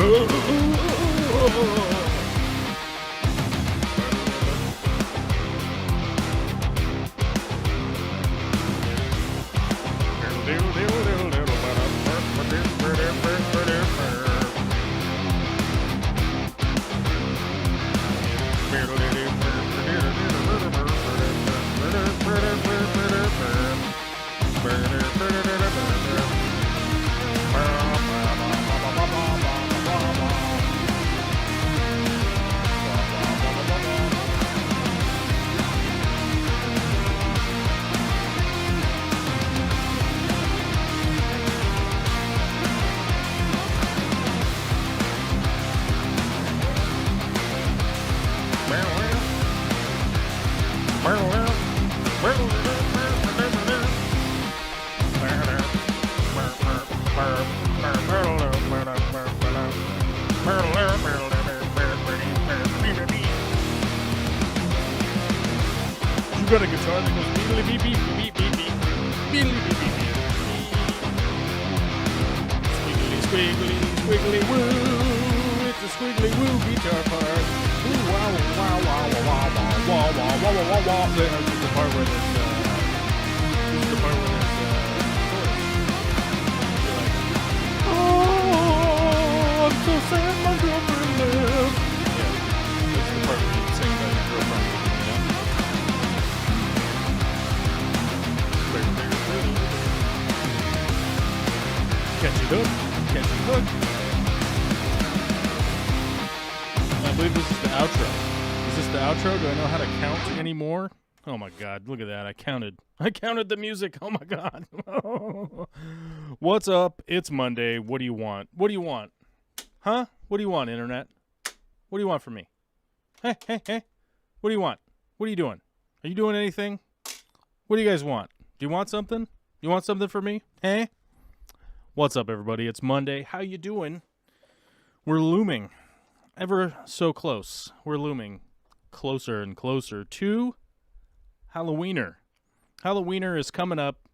You got a guitar that goes beep beep beep beep beep beep beep beep beep beep. Squiggly, squiggly, woo! It's a squiggly woo guitar part. Ooh, wow, wow, wow, wow, wow, wow, wow, wow, wow, wow, wow. This is the part where there's, this is the part where there's, chorus. You're like, oh, I'm so sad my girlfriend left. Yeah, this is the part where you sing about your girlfriend, you know? Catchy hook. Catchy hook. I believe this is the outro. Is this the outro? Do I know how to count anymore? Oh my god, look at that. I counted the music. Oh my god. What's up? It's Monday. What do you want? What do you want? Huh? What do you want, internet? What do you want from me? Hey, hey, hey. What do you want? What are you doing? Are you doing anything? What do you guys want? Do you want something? You want something from me? Hey? What's up, everybody? It's Monday. How you doing? We're looming ever so close. We're looming closer and closer to Halloweener. Halloweener is coming up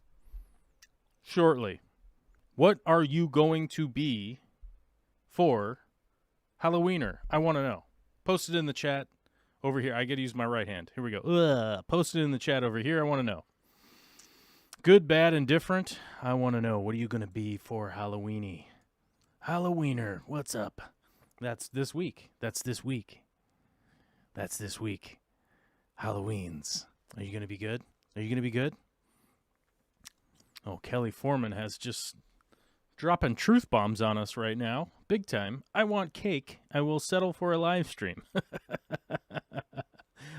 shortly. What are you going to be for Halloweener? I want to know. Post it in the chat over here. I got to use my right hand. Here we go. Post it in the chat over here. I want to know. Good, bad, and different. I want to know. What are you going to be for Halloweeny? Halloweener, what's up? That's this week. That's this week. That's this week. Halloweens. Are you going to be good? Are you going to be good? Oh, Kelly Foreman has just dropping truth bombs on us right now. Big time. I want cake. I will settle for a live stream.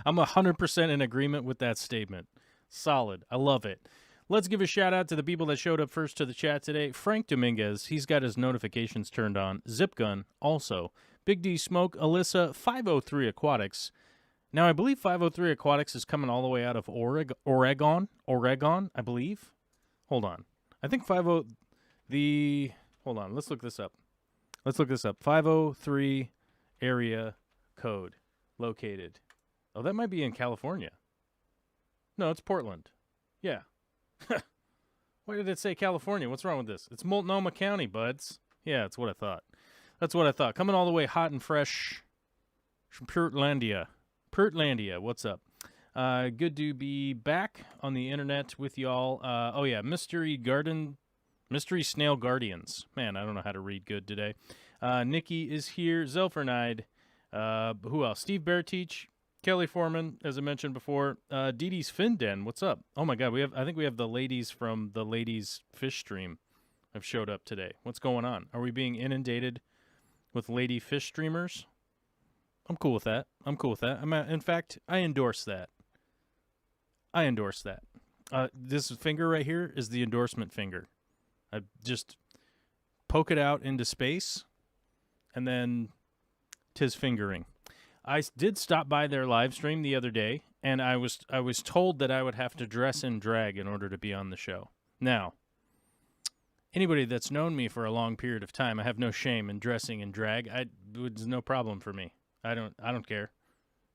I'm 100% in agreement with that statement. Solid. I love it. Let's give a shout out to the people that showed up first to the chat today. Frank Dominguez, he's got his notifications turned on. Zipgun, also. Big D Smoke, Alyssa, 503 Aquatics. Now, I believe 503 Aquatics is coming all the way out of Oregon, I believe. Hold on. I think 50, hold on, let's look this up. 503 area code located. Oh, that might be in California. No, it's Portland. Yeah. Why did it say California? What's wrong with this? It's Multnomah County, buds. Yeah, that's what I thought. That's what I thought. Coming all the way hot and fresh from Portlandia. What's up? Good to be back on the internet with y'all. Oh, yeah, Mystery Snail Guardians. Man, I don't know how to read good today. Nikki is here. Zelfernide. Who else? Steve Bearteach. Kelly Foreman, as I mentioned before. Dee Dee's Fin Den, what's up? Oh my God, I think we have the ladies from the ladies fish stream have showed up today. What's going on? Are we being inundated with lady fish streamers? I'm cool with that. In fact, I endorse that. This finger right here is the endorsement finger. I just poke it out into space, and then 'tis fingering. I did stop by their live stream the other day, and I was told that I would have to dress in drag in order to be on the show. Now, anybody that's known me for a long period of time, I have no shame in dressing in drag. It's no problem for me. I don't care.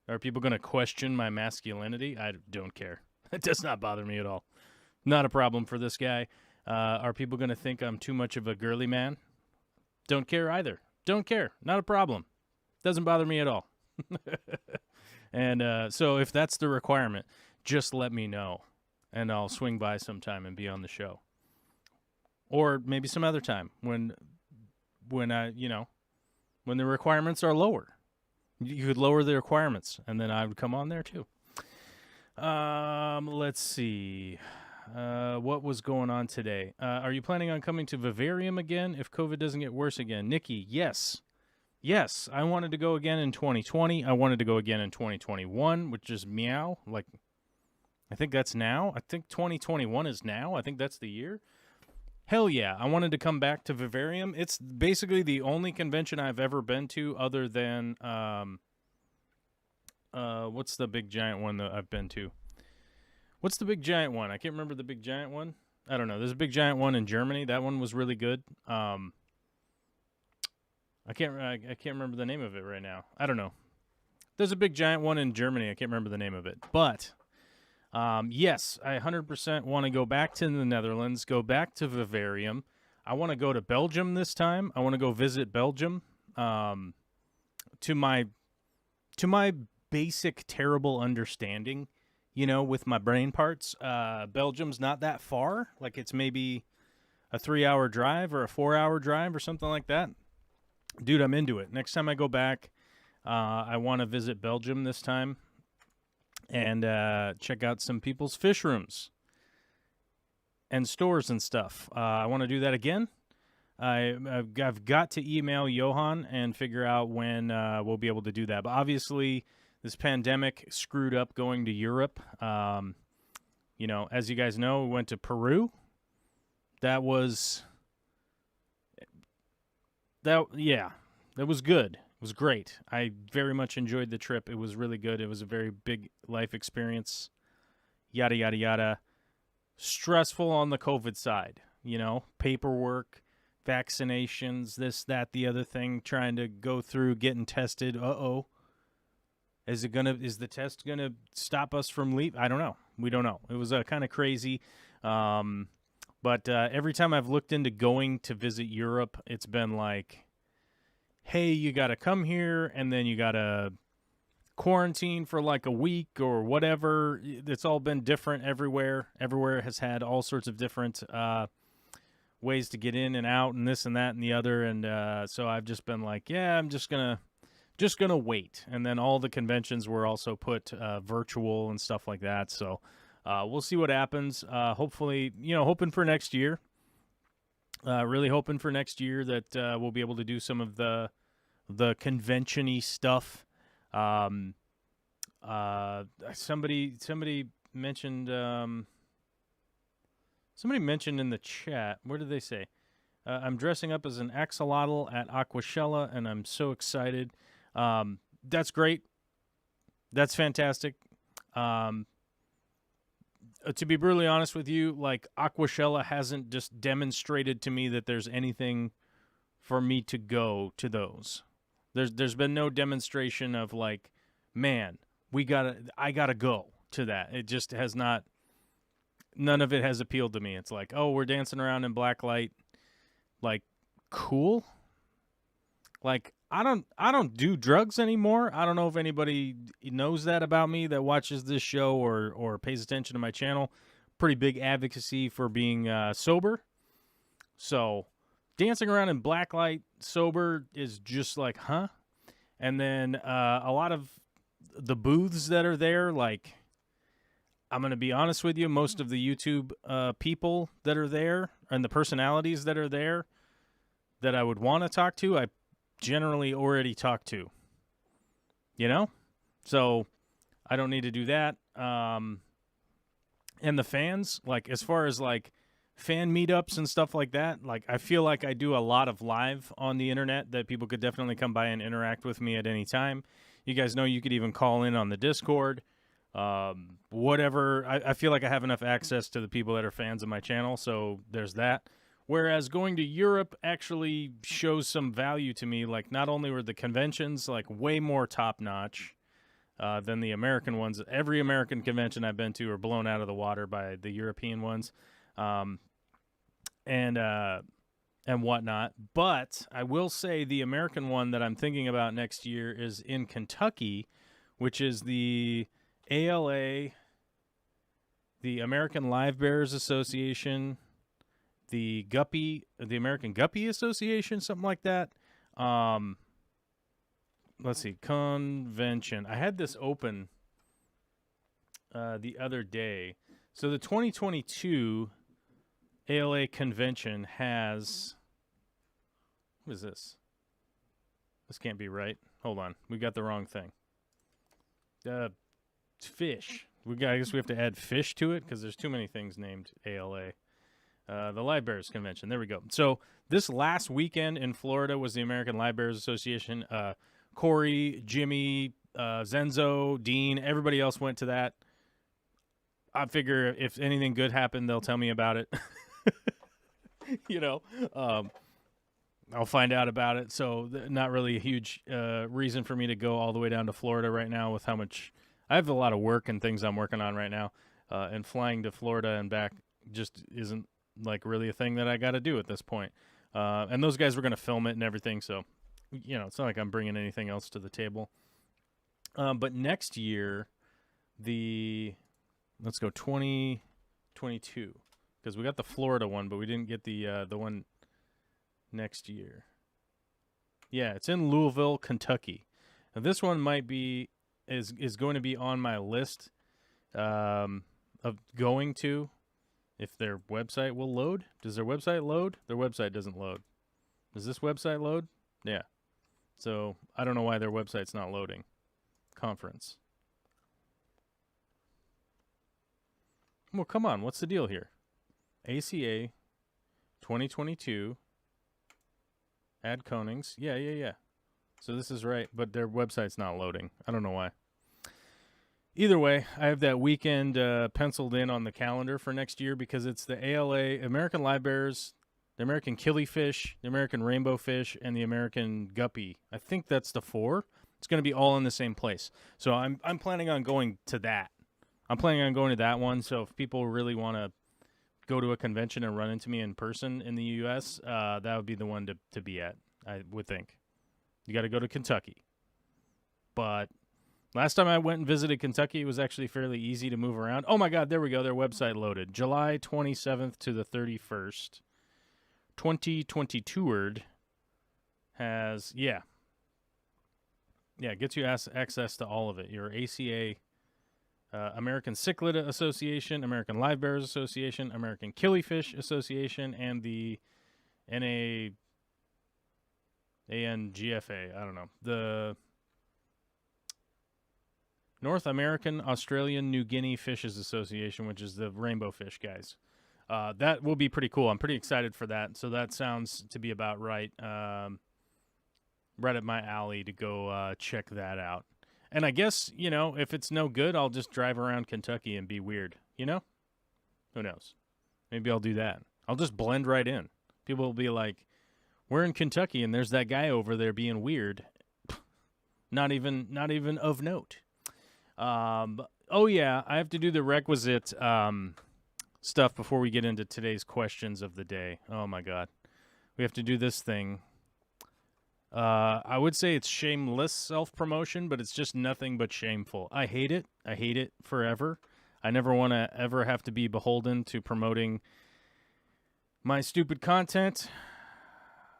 Are people going to question my masculinity? I don't care. It does not bother me at all. Not a problem for this guy. Are people going to think I'm too much of a girly man? Don't care either. Don't care. Not a problem. Doesn't bother me at all. And so if that's the requirement, just let me know, and I'll swing by sometime and be on the show. Or maybe some other time when when the requirements are lower. You could lower the requirements, and then I would come on there too. Let's see. What was going on today? Are you planning on coming to Vivarium again if COVID doesn't get worse again? Nikki, yes. Yes, I wanted to go again in 2020. I wanted to go again in 2021, which is meow. Like, I think that's now. I think 2021 is now. I think that's the year. Hell yeah, I wanted to come back to Vivarium. It's basically the only convention I've ever been to other than, what's the big giant one that I've been to? What's the big giant one? I can't remember the big giant one. I don't know. There's a big giant one in Germany. That one was really good. I can't remember the name of it right now. I don't know. There's a big giant one in Germany. I can't remember the name of it. But yes, I 100% want to go back to the Netherlands, go back to Vivarium. I want to go to Belgium this time. I want to go visit Belgium. To my basic terrible understanding, with my brain parts, Belgium's not that far. Like, it's maybe a 3-hour drive or a 4-hour drive or something like that. Dude, I'm into it. Next time I go back, I want to visit Belgium this time and check out some people's fish rooms and stores and stuff. I want to do that again. I've got to email Johan and figure out when we'll be able to do that. But obviously, this pandemic screwed up going to Europe. As you guys know, we went to Peru. That was good. It was great. I very much enjoyed the trip. It was really good. It was a very big life experience. Yada, yada, yada. Stressful on the COVID side, paperwork, vaccinations, this, that, the other thing, trying to go through, getting tested. Is the test going to stop us from leave? I don't know. We don't know. It was kind of crazy. But every time I've looked into going to visit Europe, it's been like, hey, you got to come here, and then you got to quarantine for like a week or whatever. It's all been different everywhere. Everywhere has had all sorts of different ways to get in and out and this and that and the other. And so I've just been like, yeah, I'm just gonna wait. And then all the conventions were also put virtual and stuff like that. So we'll see what happens. Hopefully, hoping for next year. Really hoping for next year that we'll be able to do some of the convention-y stuff. Somebody mentioned in the chat. Where did they say? I'm dressing up as an axolotl at Aquashella, and I'm so excited. That's great. That's fantastic. To be brutally honest with you, like, Aquashella hasn't just demonstrated to me that there's anything for me to go to those. There's been no demonstration of like, man, I gotta go to that. It just has not. None of it has appealed to me. It's like, oh, we're dancing around in black light, like, cool. Like, I don't do drugs anymore. I don't know if anybody knows that about me that watches this show or pays attention to my channel. Pretty big advocacy for being sober. So dancing around in black light sober is just like, huh? And then a lot of the booths that are there, like, I'm going to be honest with you, most of the YouTube people that are there and the personalities that are there that I would want to talk to, I generally already talked to, so I don't need to do that. And the fans, like, as far as like fan meetups and stuff like that, like, I feel like I do a lot of live on the internet that people could definitely come by and interact with me at any time. You guys know you could even call in on the Discord, whatever. I feel like I have enough access to the people that are fans of my channel, so there's that. Whereas going to Europe actually shows some value to me. Like, not only were the conventions like way more top-notch than the American ones. Every American convention I've been to are blown out of the water by the European ones. And and whatnot. But I will say the American one that I'm thinking about next year is in Kentucky, which is the ALA, the American Live Bearers Association, the American Guppy Association, something like that. Let's see, convention. I had this open the other day. So the 2022 ALA convention has, what is this? This can't be right. Hold on, we got the wrong thing. Fish. I guess we have to add fish to it because there's too many things named ALA. The Live Bearers Convention. There we go. So this last weekend in Florida was the American Live Bearers Association. Corey, Jimmy, Zenzo, Dean, everybody else went to that. I figure if anything good happened, they'll tell me about it. I'll find out about it. So not really a huge reason for me to go all the way down to Florida right now with how much I have a lot of work and things I'm working on right now. And flying to Florida and back just isn't like really a thing that I got to do at this point. And those guys were going to film it and everything. So, it's not like I'm bringing anything else to the table. But next year, let's go 2022, because we got the Florida one, but we didn't get the one next year. Yeah, it's in Louisville, Kentucky. Now, this one is going to be on my list of going to, if their website will load. Does their website load? Their website doesn't load. Does this website load? Yeah. So I don't know why their website's not loading. Conference. Well, come on. What's the deal here? ACA 2022. Add Konings. Yeah. So this is right, but their website's not loading. I don't know why. Either way, I have that weekend penciled in on the calendar for next year because it's the ALA, American Live Bearers, the American Killifish, the American Rainbow Fish, and the American Guppy. I think that's the 4. It's going to be all in the same place. So I'm planning on going to that. I'm planning on going to that one. So if people really want to go to a convention and run into me in person in the U.S., that would be the one to be at, I would think. You got to go to Kentucky. But last time I went and visited Kentucky, it was actually fairly easy to move around. Oh, my God, there we go. Their website loaded. July 27th to the 31st. 2022 has, gets you access to all of it. Your ACA, American Cichlid Association, American Live Bearers Association, American Killifish Association, and the ANGFA. I don't know. The North American Australian New Guinea Fishes Association, which is the rainbow fish guys. That will be pretty cool. I'm pretty excited for that. So that sounds to be about right. Right at my alley to go check that out. And I guess, if it's no good, I'll just drive around Kentucky and be weird. Who knows? Maybe I'll do that. I'll just blend right in. People will be like, we're in Kentucky and there's that guy over there being weird. Not even of note. Oh yeah, I have to do the requisite stuff before we get into today's questions of the day. Oh my God. We have to do this thing. I would say it's shameless self-promotion, but it's just nothing but shameful. I hate it. I hate it forever. I never want to ever have to be beholden to promoting my stupid content.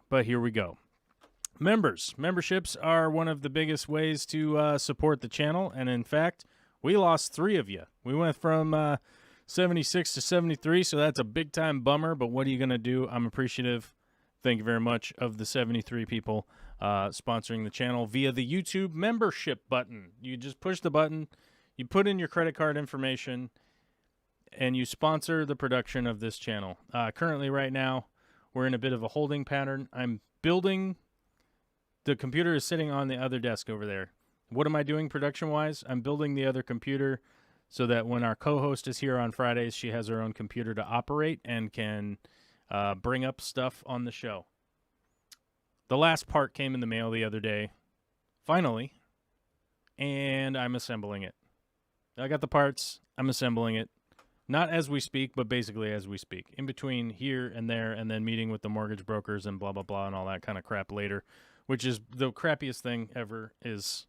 But here we go. Memberships are one of the biggest ways to support the channel. And in fact, we lost 3 of you. We went from 76 to 73, so that's a big-time bummer. But what are you going to do? I'm appreciative. Thank you very much of the 73 people sponsoring the channel via the YouTube membership button. You just push the button, you put in your credit card information, and you sponsor the production of this channel. Currently, right now, we're in a bit of a holding pattern. I'm building. The computer is sitting on the other desk over there. What am I doing production-wise? I'm building the other computer so that when our co-host is here on Fridays, she has her own computer to operate and can bring up stuff on the show. The last part came in the mail the other day, finally, and I'm assembling it. I got the parts. I'm assembling it. Not as we speak, but basically as we speak. In between here and there, and then meeting with the mortgage brokers and blah, blah, blah, and all that kind of crap later, which is the crappiest thing ever is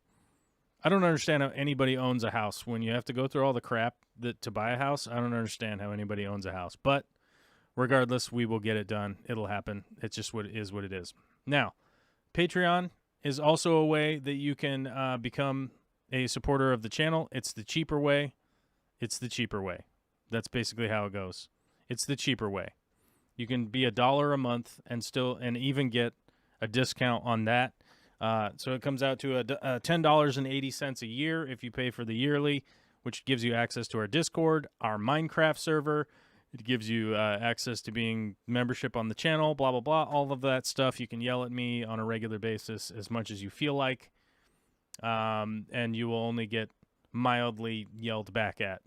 I don't understand how anybody owns a house. When you have to go through all the crap to buy a house, I don't understand how anybody owns a house. But regardless, we will get it done. It'll happen. It's just what it is. Now, Patreon is also a way that you can become a supporter of the channel. It's the cheaper way. It's the cheaper way. That's basically how it goes. It's the cheaper way. You can be $1 a month and even get a discount on that. So it comes out to $10.80 a year if you pay for the yearly, which gives you access to our Discord, our Minecraft server. It gives you access to being membership on the channel, blah, blah, blah, all of that stuff. You can yell at me on a regular basis as much as you feel like, and you will only get mildly yelled back at.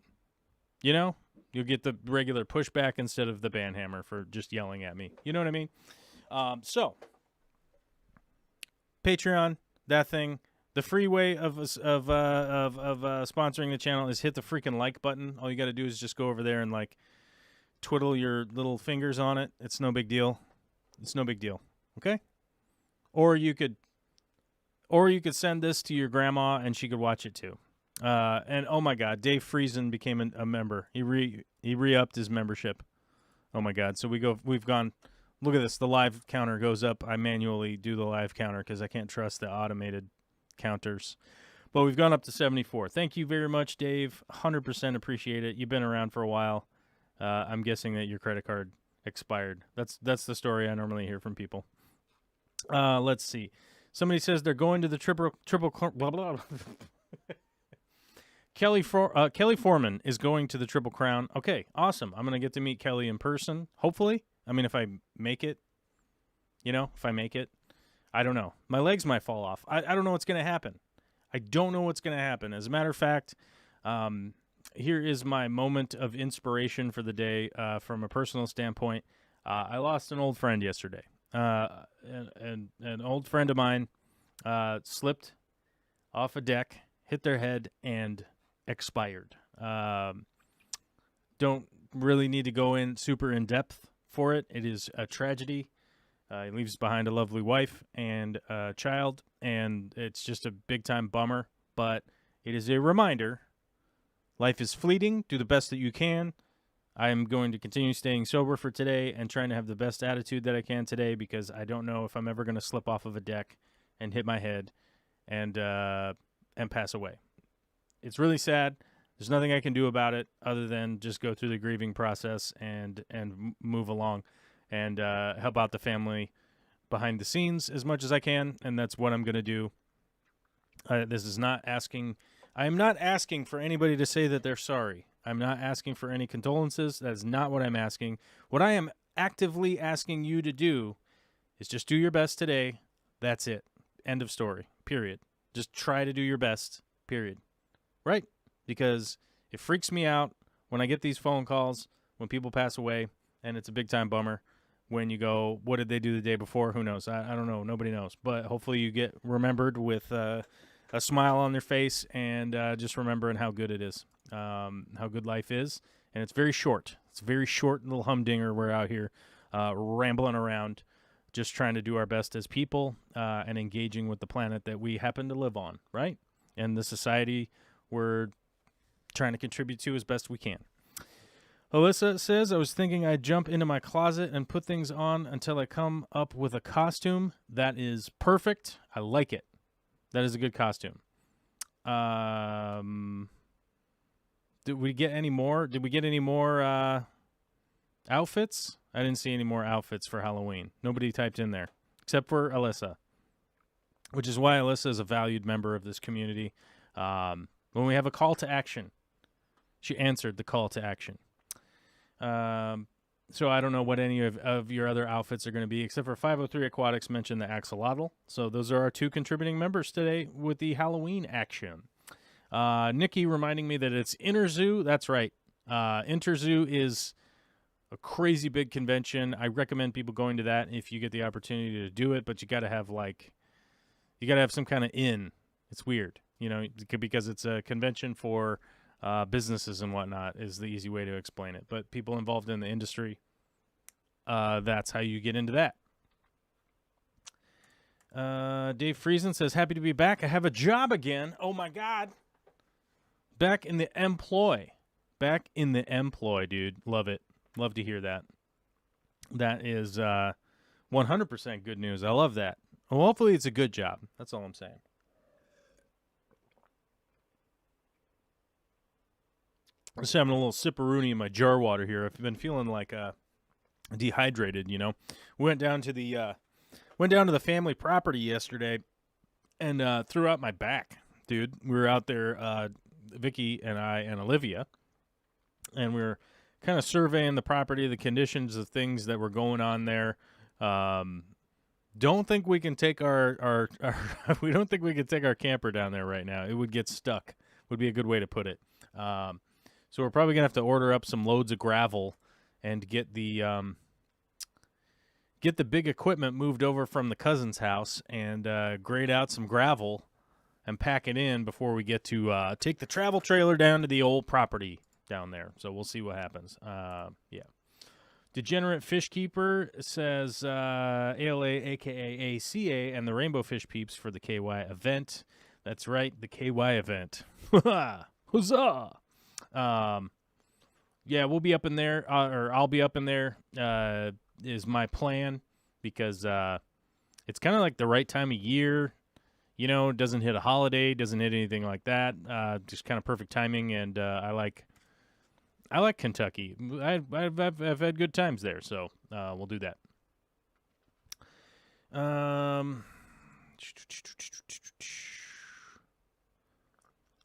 You know? You'll get the regular pushback instead of the banhammer for just yelling at me. You know what I mean? So, Patreon, that thing. The free way of sponsoring the channel is hit the freaking like button. All you got to do is just go over there and like twiddle your little fingers on it. It's no big deal. It's no big deal. Okay? Or you could send this to your grandma and she could watch it too. And oh my God, Dave Friesen became a member. He re-upped his membership. Oh my God. So we've gone, look at this. The live counter goes up. I manually do the live counter because I can't trust the automated counters. But we've gone up to 74. Thank you very much, Dave. 100% appreciate it. You've been around for a while. I'm guessing that your credit card expired. That's the story I normally hear from people. Let's see. Somebody says they're going to the triple blah blah. Kelly Foreman is going to the Triple Crown. Okay, awesome. I'm going to get to meet Kelly in person, hopefully. I mean, if I make it, if I make it. I don't know. My legs might fall off. I don't know what's going to happen. I don't know what's going to happen. As a matter of fact, here is my moment of inspiration for the day from a personal standpoint. I lost an old friend yesterday. And an old friend of mine slipped off a deck, hit their head, and expired. Don't really need to go in super in depth for it. It is a tragedy. He leaves behind a lovely wife and a child, and it's just a big-time bummer. But it is a reminder, life is fleeting. Do the best that you can. I am going to continue staying sober for today and trying to have the best attitude that I can today because I don't know if I'm ever going to slip off of a deck and hit my head and pass away. It's really sad. There's nothing I can do about it other than just go through the grieving process and move along and help out the family behind the scenes as much as I can, and that's what I'm going to do. This is not asking. I am not asking for anybody to say that they're sorry. I'm not asking for any condolences. That is not what I'm asking. What I am actively asking you to do is just do your best today. That's it. End of story. Period. Just try to do your best. Period. Right? Because it freaks me out when I get these phone calls when people pass away, and it's a big-time bummer when you go, what did they do the day before? Who knows? I don't know. Nobody knows. But hopefully you get remembered with a smile on their face and just remembering how good it is, how good life is. And it's very short. It's a very short little humdinger. We're out here rambling around, just trying to do our best as people and engaging with the planet that we happen to live on, right? And the society we're trying to contribute to as best we can. Alyssa says, I was thinking I'd jump into my closet and put things on until I come up with a costume. That is perfect. I like it. That is a good costume. Did we get any more? Did we get any more outfits? I didn't see any more outfits for Halloween. Nobody typed in there, except for Alyssa, which is why Alyssa is a valued member of this community. When we have a call to action, she answered the call to action. So I don't know what any of your other outfits are going to be, except for 503 Aquatics mentioned the axolotl. So those are our two contributing members today with the Halloween action. Nikki reminding me that it's Interzoo. That's right. Interzoo is a crazy big convention. I recommend people going to that if you get the opportunity to do it, but you got to have some kind of in. It's weird, because it's a convention for businesses and whatnot is the easy way to explain it. But people involved in the industry, that's how you get into that. Dave Friesen says, happy to be back. I have a job again. Oh, my God. Back in the employ. Back in the employ, dude. Love it. Love to hear that. That is 100% good news. I love that. Well, hopefully it's a good job. That's all I'm saying. Just having a little sipperoonie in my jar water here. I've been feeling like dehydrated, you know. Went down to the family property yesterday and threw out my back, dude. We were out there, Vicky and I and Olivia, and we were kind of surveying the property, the conditions of things that were going on there. Don't think we can take our we don't think we can take our camper down there right now. It would get stuck. Would be a good way to put it. So we're probably gonna have to order up some loads of gravel and get the big equipment moved over from the cousin's house and grade out some gravel and pack it in before we get to take the travel trailer down to the old property down there. So we'll see what happens. Yeah. Degenerate Fish Keeper says ALA, a.k.a. ACA, and the Rainbow Fish Peeps for the KY event. That's right, the KY event. Huzzah! Yeah, we'll be up in there, or I'll be up in there, is my plan, because it's kind of like the right time of year. You know, it doesn't hit a holiday, doesn't hit anything like that. Just kind of perfect timing, and I like Kentucky. I've had good times there, so we'll do that.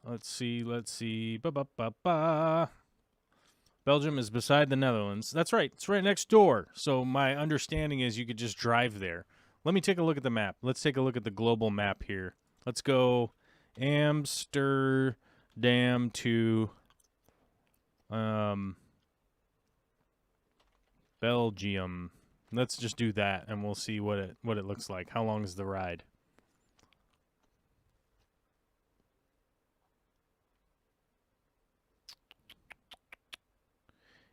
Let's see. Belgium is beside the Netherlands. That's right. It's right next door. So my understanding is you could just drive there. Let me take a look at the map. Let's take a look at the global map here. Let's go Amsterdam to Belgium. Let's just do that, and we'll see what it looks like. How long is the ride?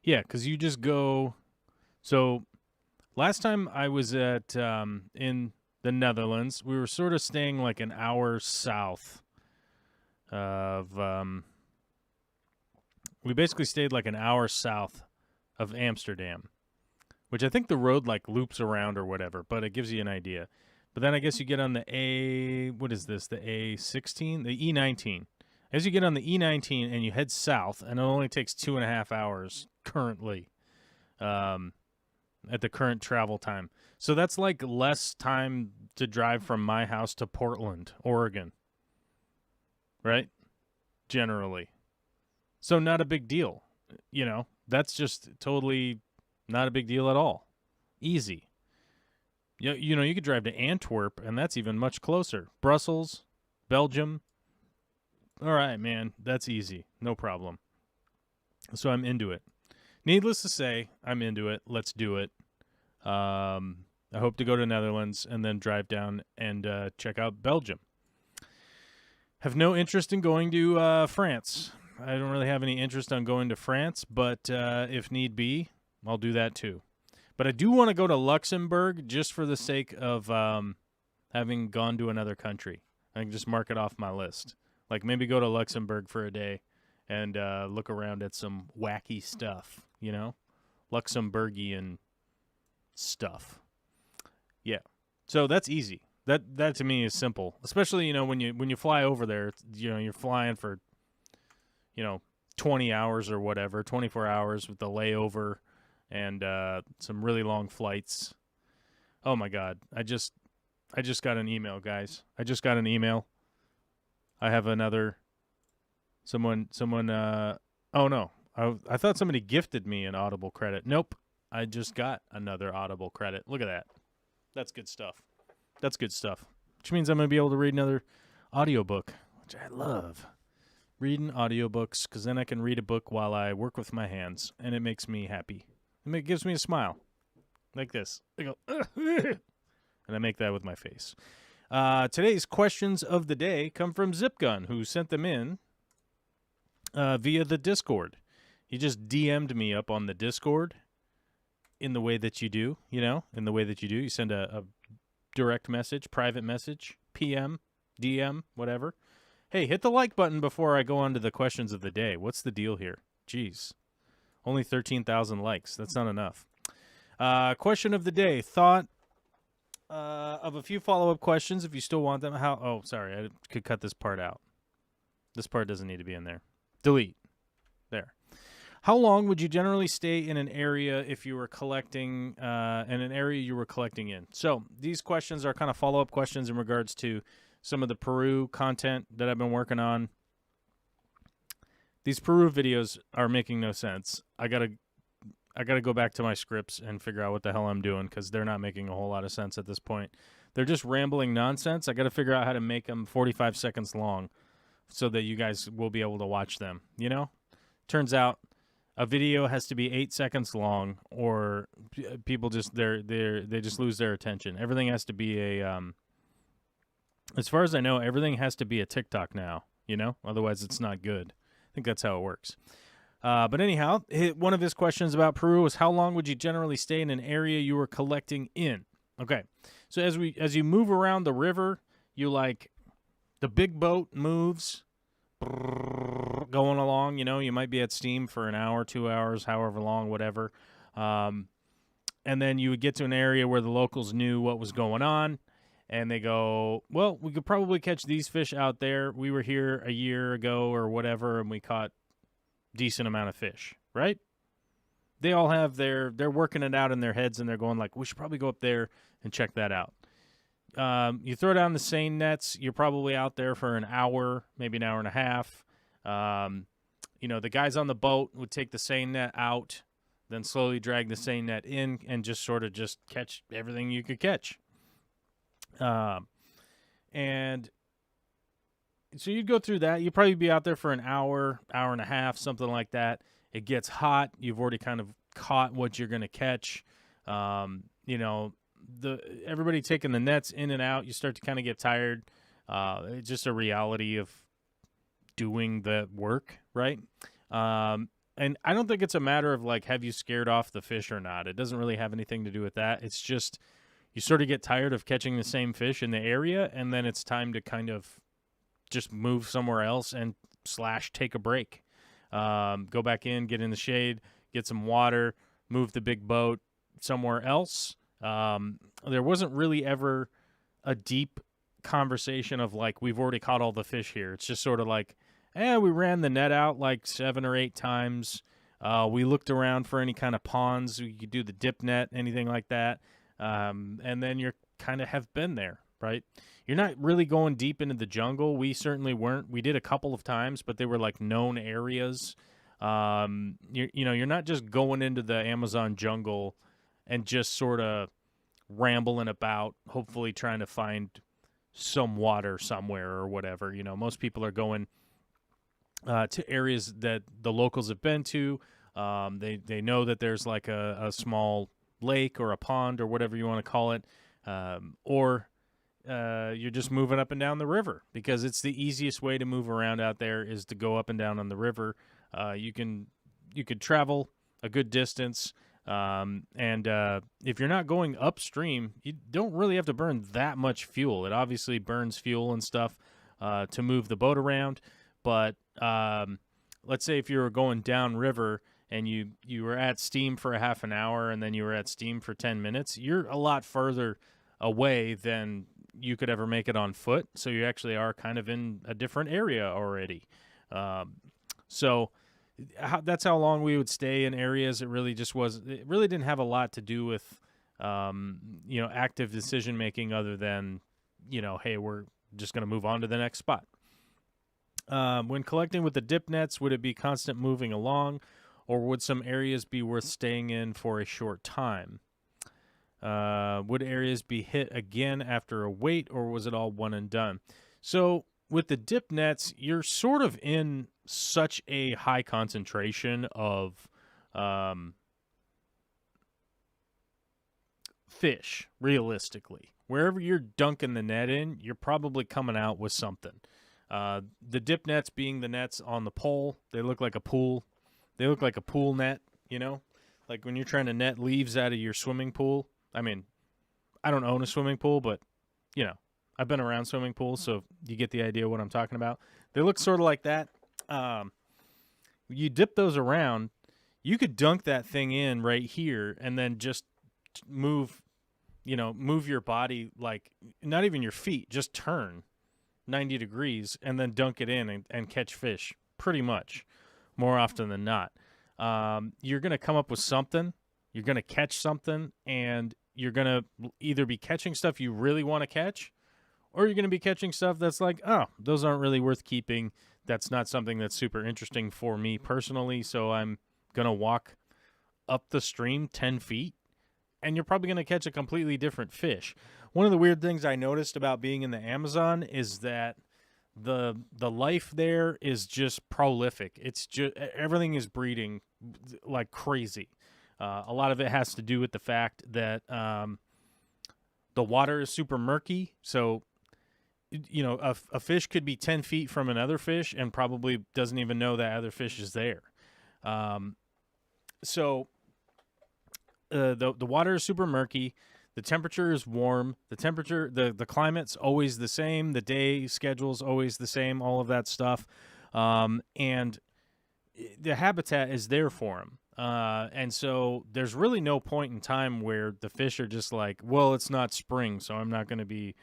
Yeah, because you just go. So last time I was at in the Netherlands, we were sort of staying like an hour south of. We basically stayed like an hour south of Amsterdam, which I think the road like loops around or whatever, but it gives you an idea. But then I guess you get on the what is this? The A16, the E19. As you get on the E19 and you head south, and it only takes 2.5 hours currently at the current travel time. So that's like less time to drive from my house to Portland, Oregon. Right? Generally. So not a big deal. You know, that's just totally not a big deal at all. Easy. You know, you could drive to Antwerp, and that's even much closer. Brussels, Belgium. All right, man, that's easy. No problem. So I'm into it. Needless to say, I'm into it. Let's do it. I hope to go to Netherlands and then drive down and check out Belgium. Have no interest in going to France. I don't really have any interest on going to France, but if need be, I'll do that too. But I do want to go to Luxembourg just for the sake of having gone to another country. I can just mark it off my list. Like maybe go to Luxembourg for a day and look around at some wacky stuff, you know? Luxembourgian stuff. Yeah. So that's easy. That to me is simple. Especially, you know, when you fly over there, you know, you're flying for, you know, 20 hours or whatever, 24 hours with the layover and some really long flights. Oh my God. I just got an email, guys. I just got an email. I have another someone oh no. I thought somebody gifted me an Audible credit. Nope. I just got another Audible credit. Look at that. That's good stuff. That's good stuff. Which means I'm going to be able to read another audiobook, which I love. Reading audiobooks, because then I can read a book while I work with my hands, and it makes me happy. It gives me a smile. Like this. I go, and I make that with my face. Today's questions of the day come from Zipgun, who sent them in via the Discord. He just DM'd me up on the Discord in the way that you do, in the way that you do. You send a direct message, private message, PM, DM, whatever. Hey, hit the like button before I go on to the questions of the day. What's the deal here? Jeez. Only 13,000 likes. That's not enough. Question of the day. Thought of a few follow-up questions if you still want them. Oh, sorry. I could cut this part out. This part doesn't need to be in there. Delete. There. How long would you generally stay in an area if you were collecting in an area you were collecting in? So these questions are kind of follow-up questions in regards to some of the Peru content that I've been working on. These Peru videos are making no sense. I gotta go back to my scripts and figure out what the hell I'm doing because they're not making a whole lot of sense at this point. They're just rambling nonsense. I got to figure out how to make them 45 seconds long so that you guys will be able to watch them. Turns out a video has to be 8 seconds long, or people just they just lose their attention. Everything has to be a as far as I know, everything has to be a TikTok now. Otherwise it's not good. I think that's how it works. But anyhow, one of his questions about Peru was how long would you generally stay in an area you were collecting in? Okay, so as you move around the river, the big boat moves going along. You might be at steam for an hour, 2 hours, however long, whatever. And then you would get to an area where the locals knew what was going on. And they go, well, we could probably catch these fish out there. We were here a year ago or whatever, and we caught decent amount of fish, right? They all have they're working it out in their heads, and they're going like, we should probably go up there and check that out. You throw down the seine nets, you're probably out there for an hour, maybe an hour and a half. The guys on the boat would take the seine net out, then slowly drag the seine net in and just sort of just catch everything you could catch. And so you'd go through that. You'd probably be out there for an hour, hour and a half, something like that. It gets hot. You've already kind of caught what you're going to catch. Everybody taking the nets in and out, you start to kind of get tired. It's just a reality of doing the work, right? And I don't think it's a matter of have you scared off the fish or not. It doesn't really have anything to do with that. It's just you sort of get tired of catching the same fish in the area, and then it's time to kind of just move somewhere else and / take a break. Go back in, get in the shade, get some water, move the big boat somewhere else. There wasn't really ever a deep conversation of we've already caught all the fish here. It's just sort of we ran the net out 7 or 8 times. We looked around for any kind of ponds. We could do the dip net, anything like that. And then you're kind of have been there, right? You're not really going deep into the jungle. We certainly weren't. We did a couple of times, but they were known areas. You're not just going into the Amazon jungle and just sort of rambling about, hopefully trying to find some water somewhere or whatever. Most people are going to areas that the locals have been to. They know that there's a small lake or a pond or whatever you want to call it, or you're just moving up and down the river because it's the easiest way to move around out there is to go up and down on the river. You could travel a good distance, and if you're not going upstream, you don't really have to burn that much fuel. It obviously burns fuel and stuff to move the boat around, but let's say if you were going downriver and you were at steam for a half an hour and then you were at steam for 10 minutes, you're a lot further away than you could ever make it on foot. So you actually are kind of in a different area already. So that's how long we would stay in areas. It really didn't have a lot to do with, active decision making other than, hey, we're just going to move on to the next spot. When collecting with the dip nets, would it be constant moving along, or would some areas be worth staying in for a short time? Would areas be hit again after a wait, or was it all one and done? So with the dip nets, you're sort of in such a high concentration of fish, realistically. Wherever you're dunking the net in, you're probably coming out with something. The dip nets being the nets on the pole, they look like a pool. They look like a pool net, you know, like when you're trying to net leaves out of your swimming pool. I mean, I don't own a swimming pool, but you know, I've been around swimming pools, so you get the idea of what I'm talking about. They look sort of like that. You dip those around, you could dunk that thing in right here and then just move your body, like not even your feet, just turn 90 degrees and then dunk it in and catch fish pretty much more often than not. You're going to come up with something, you're going to catch something, and you're going to either be catching stuff you really want to catch, or you're going to be catching stuff that's like, oh, those aren't really worth keeping. That's not something that's super interesting for me personally, so I'm going to walk up the stream 10 feet, and you're probably going to catch a completely different fish. One of the weird things I noticed about being in the Amazon is that the life there is just prolific. It's just everything is breeding like crazy. A lot of it has to do with the fact that the water is super murky, so you know, a fish could be 10 feet from another fish and probably doesn't even know that other fish is there. So the water is super murky. The temperature is warm. The climate's always the same. The day schedule's always the same. All of that stuff, and the habitat is there for them. And so there's really no point in time where the fish are just like, well, it's not spring, so I'm not going to be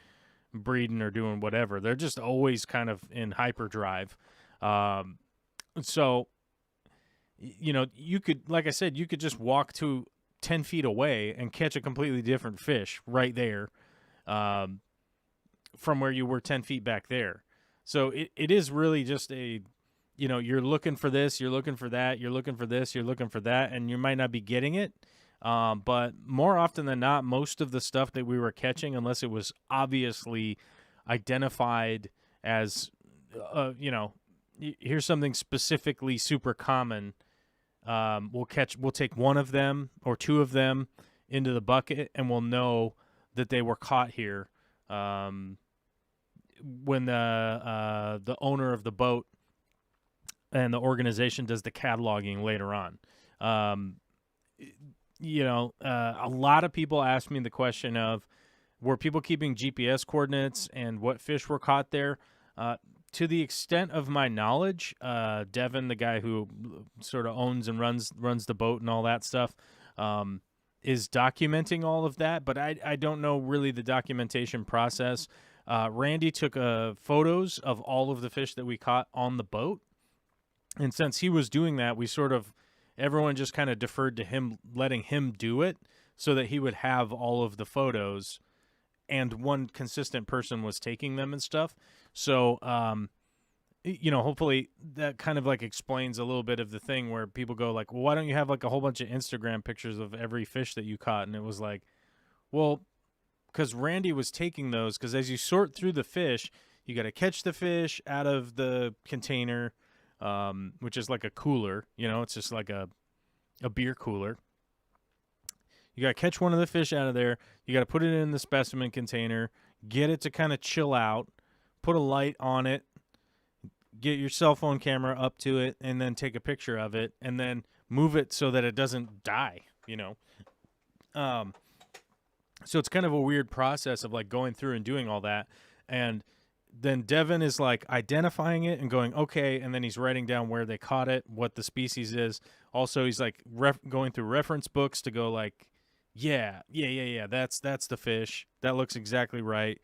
breeding or doing whatever. They're just always kind of in hyperdrive. So, you know, you could, like I said, you could just walk to 10 feet away and catch a completely different fish right there, from where you were 10 feet back there. So it is really just a, you know, you're looking for this, you're looking for that, you're looking for this, you're looking for that, and you might not be getting it. But more often than not, most of the stuff that we were catching, unless it was obviously identified as, you know, here's something specifically super common, we'll take one of them or two of them into the bucket, and we'll know that they were caught here when the owner of the boat and the organization does the cataloging later on. You know, a lot of people ask me the question of, were people keeping GPS coordinates and what fish were caught there? To the extent of my knowledge, Devin, the guy who sort of owns and runs the boat and all that stuff, is documenting all of that, but I don't know really the documentation process. Randy took photos of all of the fish that we caught on the boat, and since he was doing that, everyone just kind of deferred to him, letting him do it so that he would have all of the photos, and one consistent person was taking them and stuff. So, you know, hopefully that kind of like explains a little bit of the thing where people go like, well, why don't you have like a whole bunch of Instagram pictures of every fish that you caught? And it was like, well, because Randy was taking those, because as you sort through the fish, you got to catch the fish out of the container, which is like a cooler, you know, it's just like a beer cooler. You got to catch one of the fish out of there. You got to put it in the specimen container, get it to kind of chill out, put a light on it, get your cell phone camera up to it, and then take a picture of it, and then move it so that it doesn't die, you know. So it's kind of a weird process of like going through and doing all that. And then Devin is like identifying it and going, okay, and then he's writing down where they caught it, what the species is. Also, he's like going through reference books to go like, yeah, that's the fish. That looks exactly right.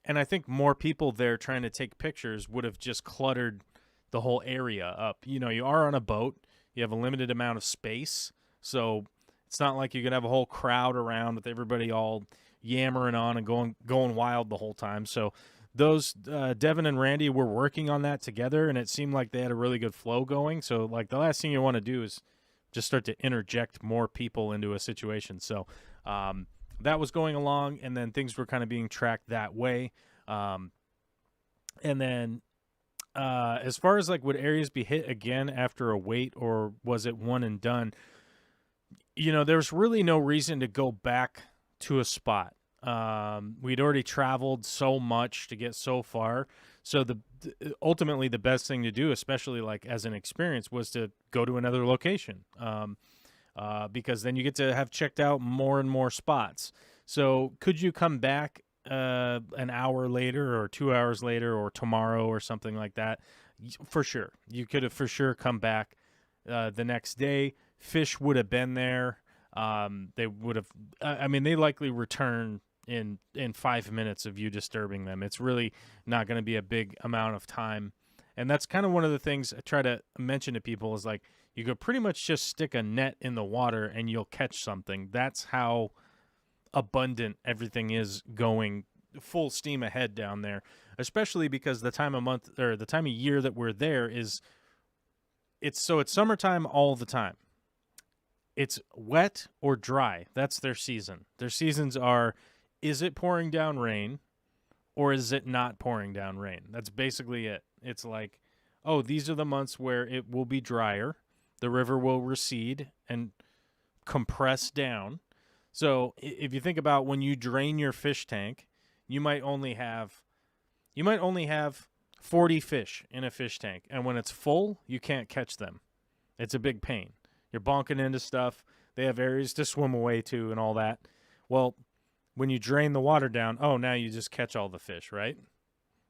And I think more people there trying to take pictures would have just cluttered the whole area up. You know, you are on a boat. You have a limited amount of space. So it's not like you can have a whole crowd around with everybody all yammering on and going wild the whole time. So those Devin and Randy were working on that together, and it seemed like they had a really good flow going. So like the last thing you want to do is just start to interject more people into a situation. So that was going along, and then things were kind of being tracked that way. And then as far as like would areas be hit again after a wait, or was it one and done? You know, there's really no reason to go back to a spot. We'd already traveled so much to get so far. So ultimately the best thing to do, especially like as an experience, was to go to another location. Because then you get to have checked out more and more spots. So could you come back an hour later or 2 hours later or tomorrow or something like that? For sure. You could have for sure come back the next day. Fish would have been there. They would have, I mean, they likely return in 5 minutes of you disturbing them. It's really not going to be a big amount of time. And that's kind of one of the things I try to mention to people is like, you could pretty much just stick a net in the water and you'll catch something. That's how abundant everything is going full steam ahead down there, especially because the time of month or the time of year that we're there is it's summertime all the time. It's wet or dry. That's their season. Their seasons are, is it pouring down rain or is it not pouring down rain? That's basically it. It's like, oh, these are the months where it will be drier. The river will recede and compress down. So if you think about when you drain your fish tank, you might only have 40 fish in a fish tank. And when it's full, you can't catch them. It's a big pain. You're bonking into stuff. They have areas to swim away to and all that. Well, when you drain the water down, oh, now you just catch all the fish, right?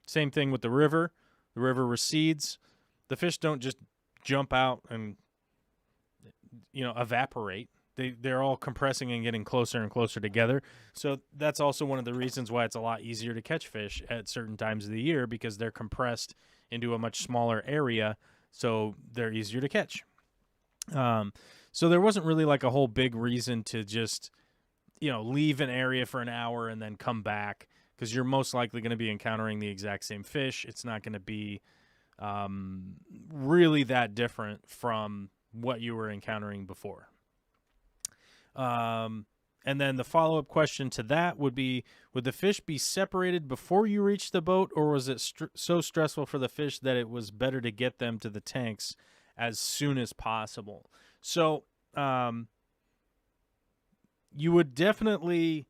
Same thing with the river. The river recedes. The fish don't just jump out and, evaporate. They're all compressing and getting closer and closer together. So that's also one of the reasons why it's a lot easier to catch fish at certain times of the year, because they're compressed into a much smaller area, so they're easier to catch. So there wasn't really like a whole big reason to just, leave an area for an hour and then come back, because you're most likely going to be encountering the exact same fish. It's not going to be really that different from what you were encountering before. And then the follow-up question to that would be, would the fish be separated before you reached the boat, or was it so stressful for the fish that it was better to get them to the tanks as soon as possible? So you would definitely,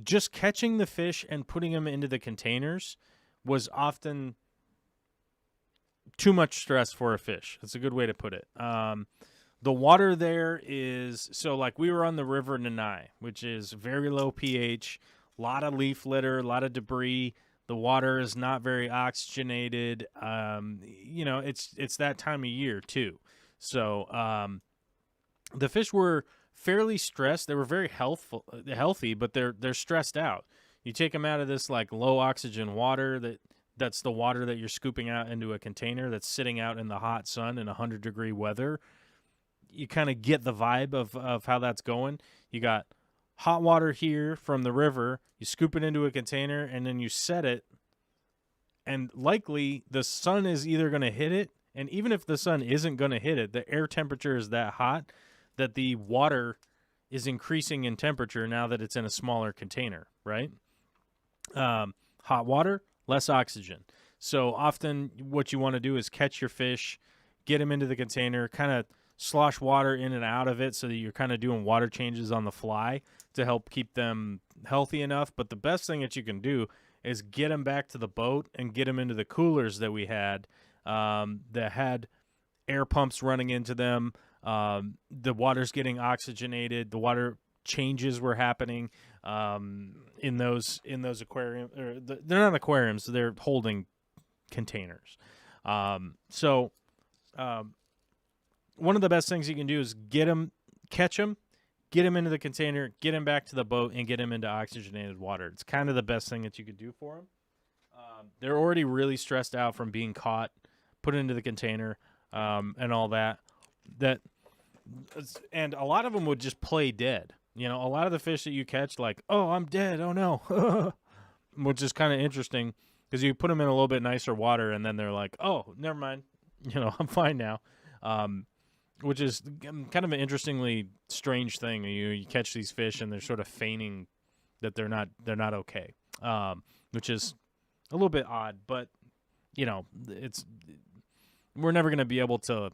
just catching the fish and putting them into the containers was often too much stress for a fish. That's a good way to put it. The water there is, so like we were on the River Nanai, which is very low pH, a lot of leaf litter, a lot of debris. The water is not very oxygenated. It's that time of year too. So the fish were fairly stressed. They were very healthy, but they're stressed out. You take them out of this like low oxygen water that's the water that you're scooping out into a container that's sitting out in the hot sun in 100-degree weather. You kind of get the vibe of how that's going. You got hot water here from the river. You scoop it into a container, and then you set it. And likely the sun is either going to hit it, and even if the sun isn't going to hit it, the air temperature is that hot that the water is increasing in temperature now that it's in a smaller container, right? Hot water, less oxygen. So often what you want to do is catch your fish, get them into the container, kind of slosh water in and out of it so that you're kind of doing water changes on the fly to help keep them healthy enough. But the best thing that you can do is get them back to the boat and get them into the coolers that we had that had air pumps running into them. The water's getting oxygenated. The water changes were happening in those aquariums. They're not aquariums. They're holding containers. One of the best things you can do is catch them, get them into the container, get them back to the boat, and get them into oxygenated water. It's kind of the best thing that you could do for them. They're already really stressed out from being caught, put into the container, and all that. And a lot of them would just play dead. A lot of the fish that you catch, like, oh, I'm dead, oh no, which is kind of interesting because you put them in a little bit nicer water, and then they're like, oh, never mind, I'm fine now. Which is kind of an interestingly strange thing. You catch these fish and they're sort of feigning that they're not okay, which is a little bit odd. But we're never going to be able to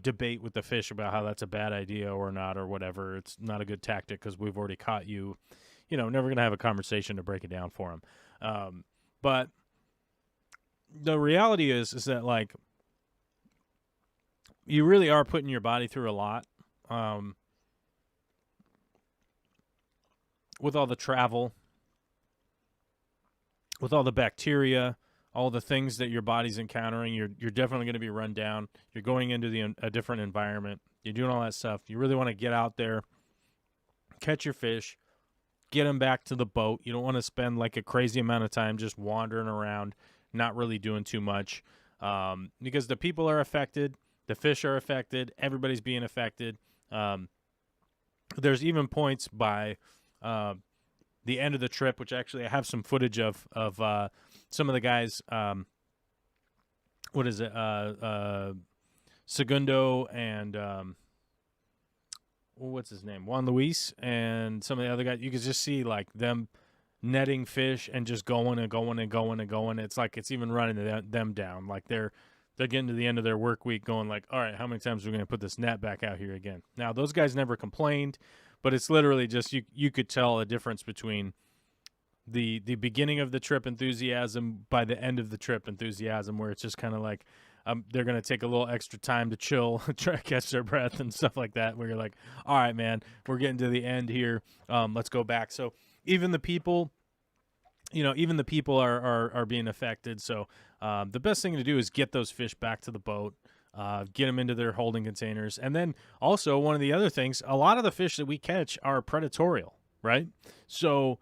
debate with the fish about how that's a bad idea or not or whatever. It's not a good tactic because we've already caught you. Never going to have a conversation to break it down for them. But the reality is that, like, you really are putting your body through a lot with all the travel, with all the bacteria, all the things that your body's encountering. You're definitely going to be run down. You're going into a different environment. You're doing all that stuff. You really want to get out there, catch your fish, get them back to the boat. You don't want to spend like a crazy amount of time just wandering around, not really doing too much, because the people are affected, the fish are affected, everybody's being affected. There's even points by the end of the trip, which actually I have some footage of some of the guys. What is it? Segundo and what's his name? Juan Luis and some of the other guys. You could just see like them netting fish and just going and going and going and going. It's like it's even running them down. Like they're getting to the end of their work week going like, all right, how many times are we going to put this net back out here again? Now, those guys never complained, but it's literally just you could tell a difference between the beginning of the trip enthusiasm by the end of the trip enthusiasm, where it's just kind of like they're going to take a little extra time to chill, try to catch their breath and stuff like that, where you're like, all right, man, we're getting to the end here. Let's go back. So even the people, are being affected. So the best thing to do is get those fish back to the boat, get them into their holding containers. And then also one of the other things, a lot of the fish that we catch are predatorial, right? So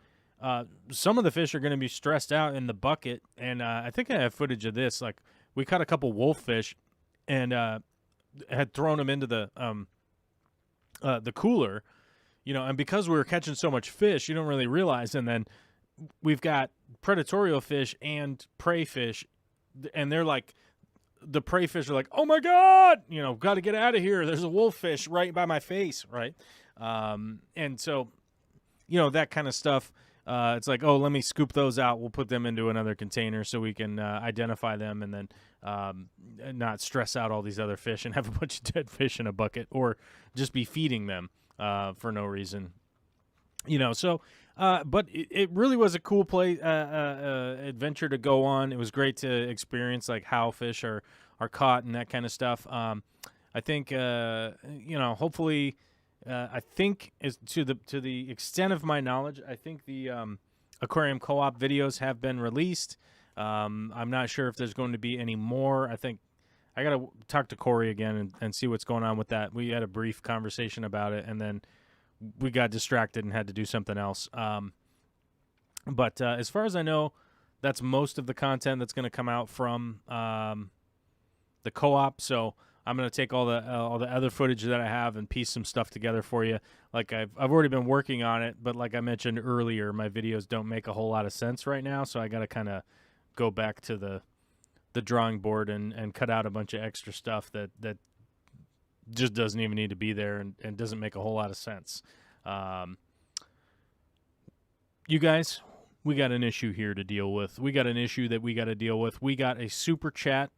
some of the fish are going to be stressed out in the bucket. And I think I have footage of this. Like we caught a couple wolffish and had thrown them into the cooler, and because we were catching so much fish, you don't really realize. And then we've got predatorial fish and prey fish, and they're like, the prey fish are like, oh my God, got to get out of here. There's a wolffish right by my face, right? And so, that kind of stuff. It's like, oh, let me scoop those out. We'll put them into another container so we can identify them and then not stress out all these other fish and have a bunch of dead fish in a bucket or just be feeding them for no reason. But it really was a cool adventure to go on. It was great to experience like how fish are caught and that kind of stuff. I think, hopefully, I think is to the extent of my knowledge, I think the aquarium co-op videos have been released. I'm not sure if there's going to be any more. I think I got to talk to Corey again and see what's going on with that. We had a brief conversation about it, and then we got distracted and had to do something else. But as far as I know, that's most of the content that's going to come out from the co-op. So I'm going to take all the other footage that I have and piece some stuff together for you. Like I've already been working on it, but like I mentioned earlier, my videos don't make a whole lot of sense right now. So I got to kind of go back to the drawing board and cut out a bunch of extra stuff that just doesn't even need to be there and doesn't make a whole lot of sense. You guys, we got an issue here to deal with. We got an issue that we got to deal with. We got a super chat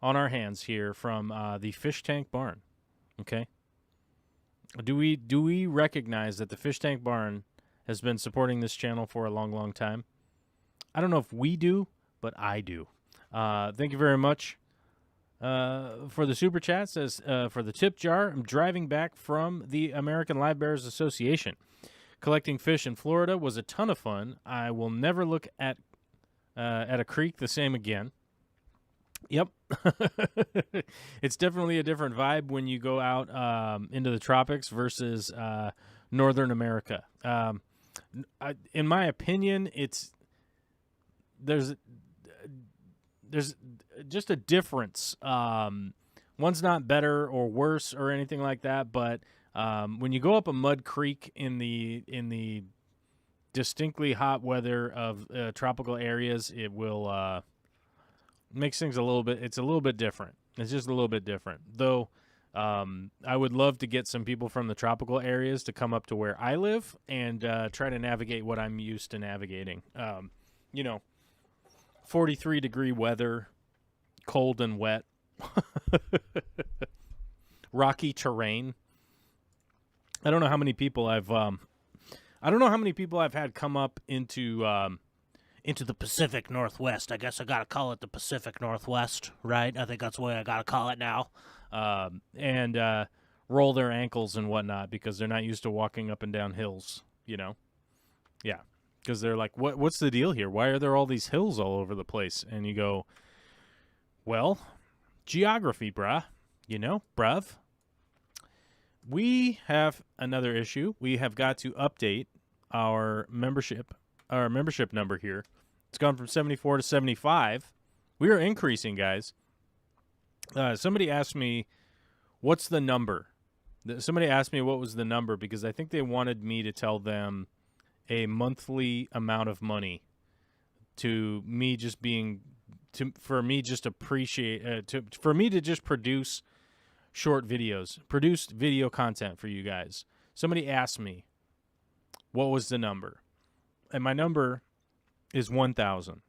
on our hands here from the Fish Tank Barn. Okay. Do we recognize that the Fish Tank Barn has been supporting this channel for a long, long time? I don't know if we do, but I do. Thank you very much. For the super chat, says, for the tip jar, I'm driving back from the American Live Bears Association. Collecting fish in Florida was a ton of fun. I will never look at a creek the same again. Yep. It's definitely a different vibe when you go out into the tropics versus Northern America. In my opinion, there's just a difference. One's not better or worse or anything like that, but when you go up a mud creek in the distinctly hot weather of tropical areas, it will makes things it's a little bit different. It's just a little bit different. Though I would love to get some people from the tropical areas to come up to where I live and try to navigate what I'm used to navigating. 43-degree weather, cold and wet, Rocky terrain. I don't know how many people I've had come up into the Pacific Northwest. I guess I gotta call it the Pacific Northwest, right? I think that's the way I gotta call it now. And roll their ankles and whatnot because they're not used to walking up and down hills. Yeah, because they're like, what's the deal here? Why are there all these hills all over the place? And you go, well, geography, bruh. Bruv. We have another issue. We have got to update our membership number here. It's gone from 74 to 75. We are increasing, guys. Somebody asked me, what's the number? Somebody asked me what was the number because I think they wanted me to tell them a monthly amount of money for me to just produce short videos, produce video content for you guys. Somebody asked me, what was the number? And my number is 1,000.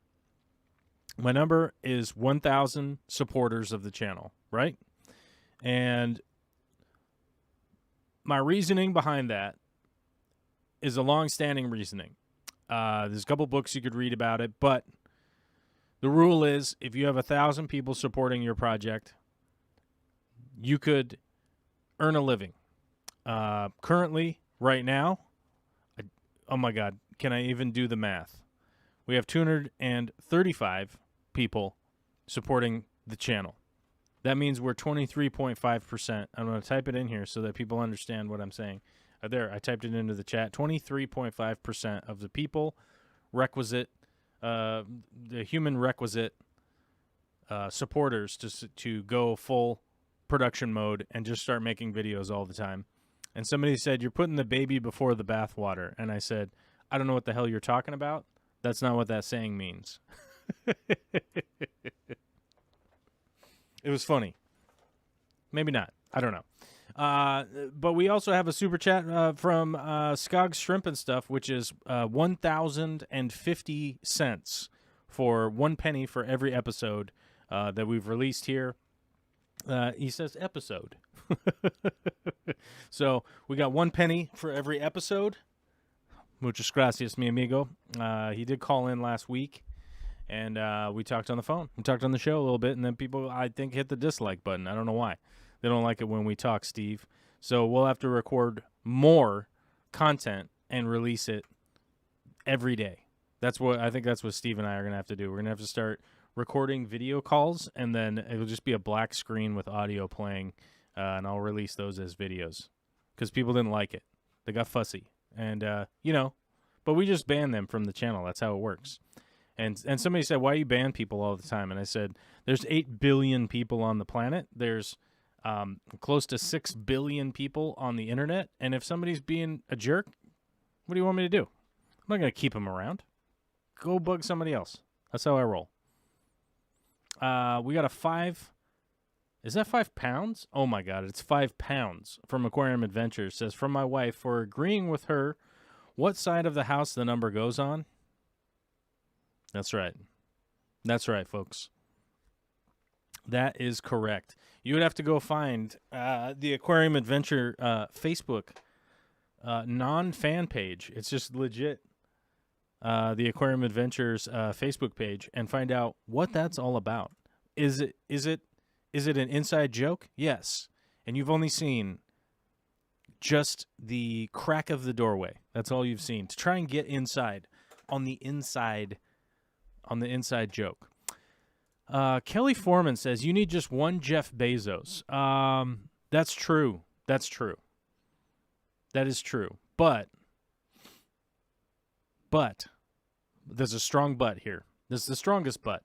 My number is 1,000 supporters of the channel, right? And my reasoning behind that is a long-standing reasoning. There's a couple books you could read about it, but the rule is if you have 1,000 people supporting your project, you could earn a living. Currently, right now, oh my God, can I even do the math? We have 235 people supporting the channel. That means we're 23.5%. I'm going to type it in here so that people understand what I'm saying. There, I typed it into the chat. 23.5% of the people requisite, the human requisite supporters to go full production mode and just start making videos all the time. And somebody said, you're putting the baby before the bathwater. And I said, I don't know what the hell you're talking about. That's not what that saying means. It was funny. Maybe not. I don't know. But we also have a super chat from Skog's Shrimp and Stuff, which is 1,050 cents for 1 penny for every episode that we've released here. He says episode. So we got 1 penny for every episode. Muchas gracias, mi amigo. He did call in last week, and we talked on the phone. We talked on the show a little bit, and then people, I think, hit the dislike button. I don't know why. They don't like it when we talk, Steve. So we'll have to record more content and release it every day. That's what Steve and I are going to have to do. We're going to have to start recording video calls, and then it'll just be a black screen with audio playing, and I'll release those as videos because people didn't like it. They got fussy. And, but we just banned them from the channel. That's how it works. And somebody said, why you ban people all the time? And I said, there's 8 billion people on the planet. There's close to 6 billion people on the internet. And if somebody's being a jerk, what do you want me to do? I'm not going to keep them around. Go bug somebody else. That's how I roll. We got a 5. Is that 5 pounds? Oh, my God. It's 5 pounds from Aquarium Adventures. Says, from my wife for agreeing with her what side of the house the number goes on. That's right. That's right, folks. That is correct. You would have to go find the Aquarium Adventure Facebook non-fan page. It's just legit the Aquarium Adventures Facebook page and find out what that's all about. Is it an inside joke? Yes. And you've only seen just the crack of the doorway. That's all you've seen. To try and get inside on the inside joke. Kelly Foreman says, you need just one Jeff Bezos. That's true. That's true. That is true. But there's a strong but here. This is the strongest but.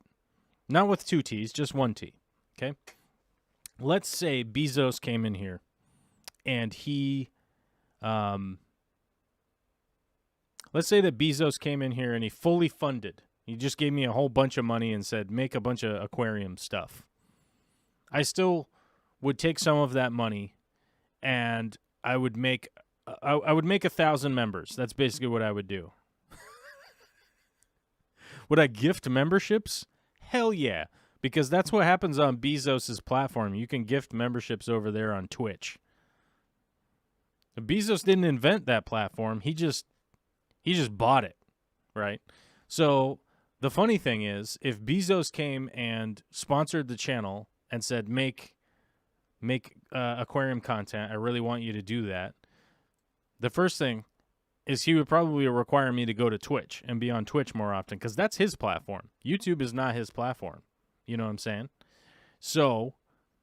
Not with 2 T's, just 1 T. Okay? Let's say Bezos came in here and he, let's say that Bezos came in here and he fully funded. He just gave me a whole bunch of money and said, make a bunch of aquarium stuff. I still would take some of that money and I would make 1,000 members. That's basically what I would do. Would I gift memberships? Hell yeah. because that's what happens on Bezos's platform. You can gift memberships over there on Twitch. Bezos didn't invent that platform. He just bought it, right? So the funny thing is, if Bezos came and sponsored the channel and said, make aquarium content, I really want you to do that, the first thing is he would probably require me to go to Twitch and be on Twitch more often, because that's his platform. YouTube is not his platform. You know what I'm saying? So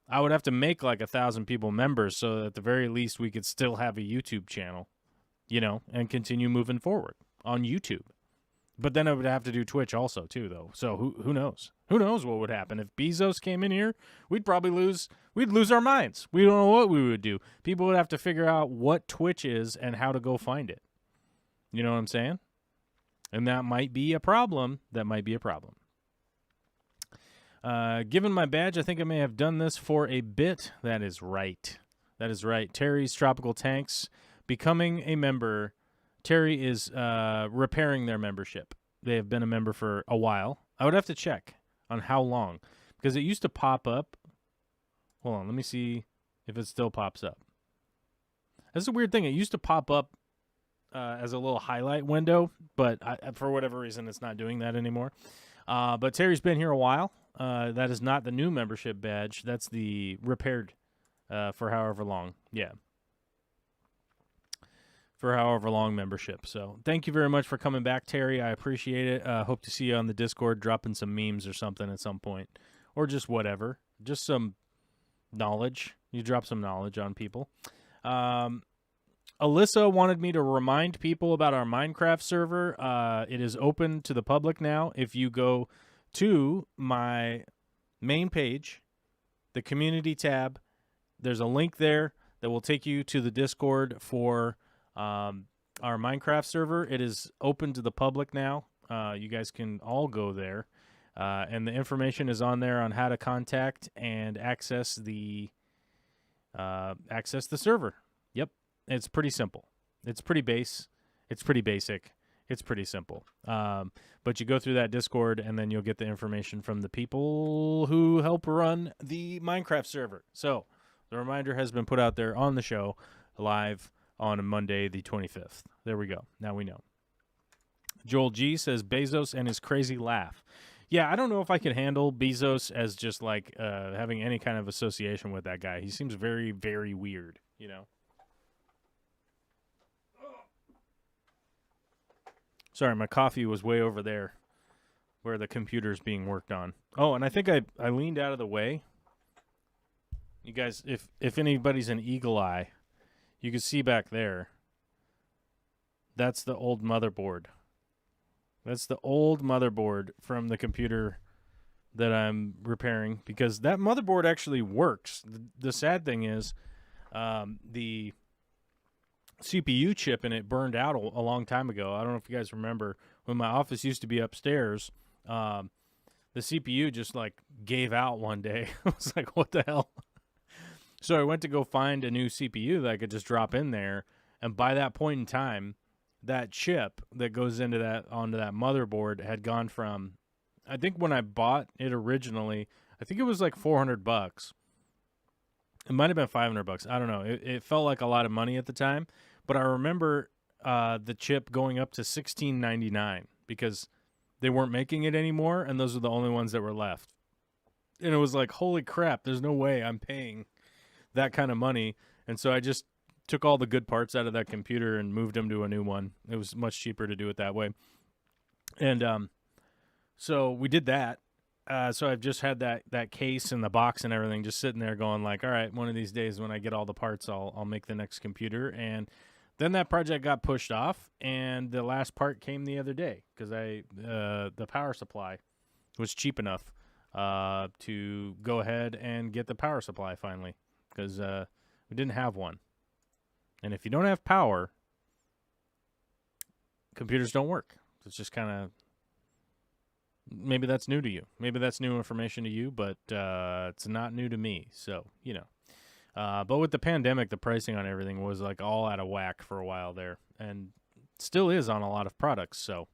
I would have to make like 1,000 people members so that at the very least we could still have a YouTube channel, you know, and continue moving forward on YouTube. But then I would have to do Twitch also too, though. So who knows? Who knows what would happen if Bezos came in here? We'd lose our minds. We don't know what we would do. People would have to figure out what Twitch is and how to go find it. You know what I'm saying? And that might be a problem. Given my badge, I think I may have done this for a bit. That is right. Terry's Tropical Tanks becoming a member. Terry is repairing their membership. They have been a member for a while. I would have to check on how long, because it used to pop up. Hold on, let me see if it still pops up. That's a weird thing. It used to pop up as a little highlight window, but for whatever reason, it's not doing that anymore. But Terry's been here a while. That is not the new membership badge. That's the repaired for however long. Yeah. For however long membership. So thank you very much for coming back, Terry. I appreciate it. Hope to see you on the Discord dropping some memes or something at some point. Or just whatever. Just some knowledge. You drop some knowledge on people. Alyssa wanted me to remind people about our Minecraft server. It is open to the public now. If you go to my main page, the community tab, there's a link there that will take you to the Discord for our Minecraft server. It is open to the public now. You guys can all go there. And the information is on there on how to contact and access the server. Yep. It's pretty simple. It's pretty basic. It's pretty simple. But you go through that Discord, and then you'll get the information from the people who help run the Minecraft server. So the reminder has been put out there on the show live on Monday the 25th. There we go. Now we know. Joel G says Bezos and his crazy laugh. Yeah, I don't know if I could handle Bezos as just like having any kind of association with that guy. He seems very, very weird, you know? Sorry, my coffee was way over there where the computer's being worked on. Oh, and I think I leaned out of the way. You guys, if anybody's an eagle eye, you can see back there. That's the old motherboard. That's the old motherboard from the computer that I'm repairing, because that motherboard actually works. The sad thing is the CPU chip in it burned out a long time ago. I don't know if you guys remember when my office used to be upstairs. The CPU just like gave out one day. I was like, what the hell? So I went to go find a new CPU that I could just drop in there. And by that point in time, that chip that goes onto that motherboard had gone from, I think when I bought it originally, I think it was like $400. It might have been $500. I don't know. It felt like a lot of money at the time, but I remember the chip going up to $16.99 because they weren't making it anymore, and those were the only ones that were left. And it was like, holy crap, there's no way I'm paying that kind of money. And so I just took all the good parts out of that computer and moved them to a new one. It was much cheaper to do it that way. And so we did that. So I've just had that case and the box and everything just sitting there going like, all right, one of these days when I get all the parts, I'll make the next computer. And then that project got pushed off, and the last part came the other day because the power supply was cheap enough to go ahead and get the power supply finally, because we didn't have one. And if you don't have power, computers don't work. It's just kind of, maybe that's new to you. Maybe that's new information to you, but it's not new to me. So, you know. But with the pandemic, the pricing on everything was like all out of whack for a while there, and still is on a lot of products. So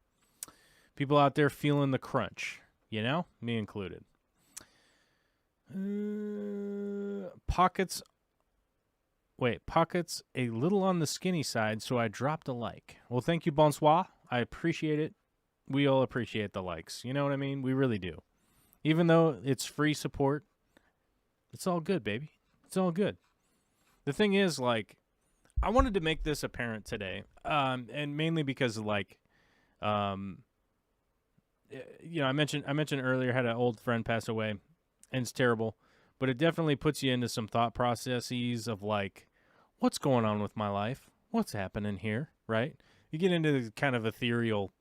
people out there feeling the crunch, you know, me included. Pockets. Wait, pockets a little on the skinny side, so I dropped a like. Well, thank you, bonsoir. I appreciate it. We all appreciate the likes. You know what I mean? We really do. Even though it's free support, it's all good, baby. It's all good. The thing is, like, I wanted to make this apparent today, and mainly because, like, you know, I mentioned earlier, had an old friend pass away, and it's terrible, but it definitely puts you into some thought processes of, like, what's going on with my life? What's happening here, right? You get into kind of ethereal,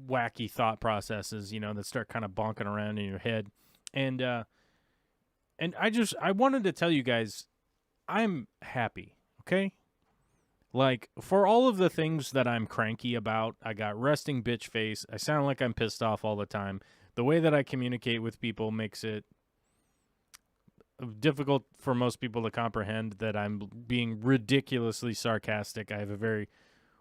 wacky thought processes, you know, that start kind of bonking around in your head, and I wanted to tell you guys, I'm happy. Okay? Like, for all of the things that I'm cranky about, I got resting bitch face. I sound like I'm pissed off all the time. The way that I communicate with people makes it difficult for most people to comprehend that I'm being ridiculously sarcastic. I have a very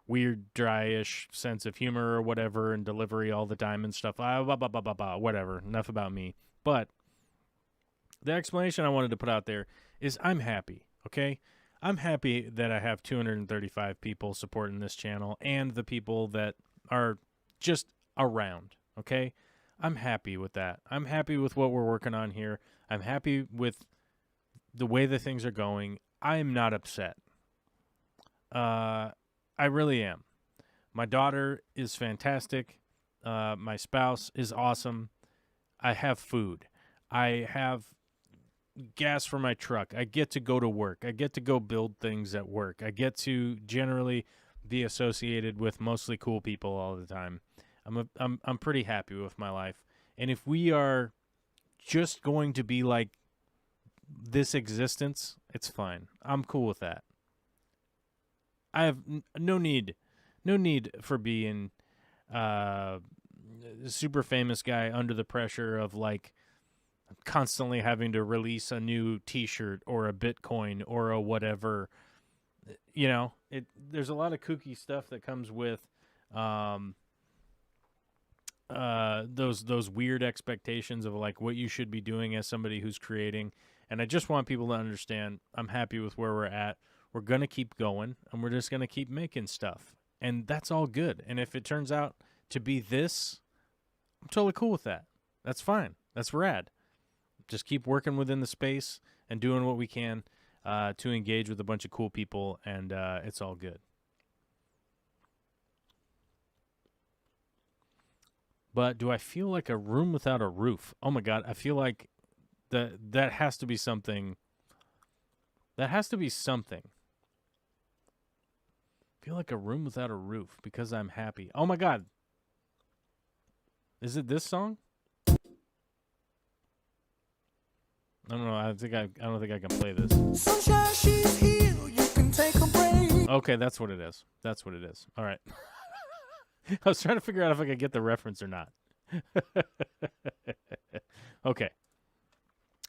weird, dry-ish sense of humor or whatever and delivery all the time and stuff. Whatever. Enough about me. But the explanation I wanted to put out there is I'm happy, okay? I'm happy that I have 235 people supporting this channel and the people that are just around, okay? I'm happy with that. I'm happy with what we're working on here. I'm happy with the way the things are going. I am not upset. I really am. My daughter is fantastic. My spouse is awesome. I have food. I have gas for my truck. I get to go to work. I get to go build things at work. I get to generally be associated with mostly cool people all the time. I'm pretty happy with my life. And if we are just going to be like this existence, it's fine. I'm cool with that. I have no need for being a super famous guy under the pressure of, like, constantly having to release a new t-shirt or a Bitcoin or a whatever. You know, there's a lot of kooky stuff that comes with those weird expectations of, like, what you should be doing as somebody who's creating. And I just want people to understand I'm happy with where we're at. We're going to keep going, and we're just going to keep making stuff. And that's all good. And if it turns out to be this, I'm totally cool with that. That's fine. That's rad. Just keep working within the space and doing what we can to engage with a bunch of cool people, and it's all good. But do I feel like a room without a roof? Oh, my God. I feel like that has to be something. That has to be something. I feel like a room without a roof because I'm happy. Oh, my God. Is it this song? I don't know. I don't think I can play this. Sunshine, she's here. You can take a break. Okay, that's what it is. That's what it is. All right. I was trying to figure out if I could get the reference or not. Okay.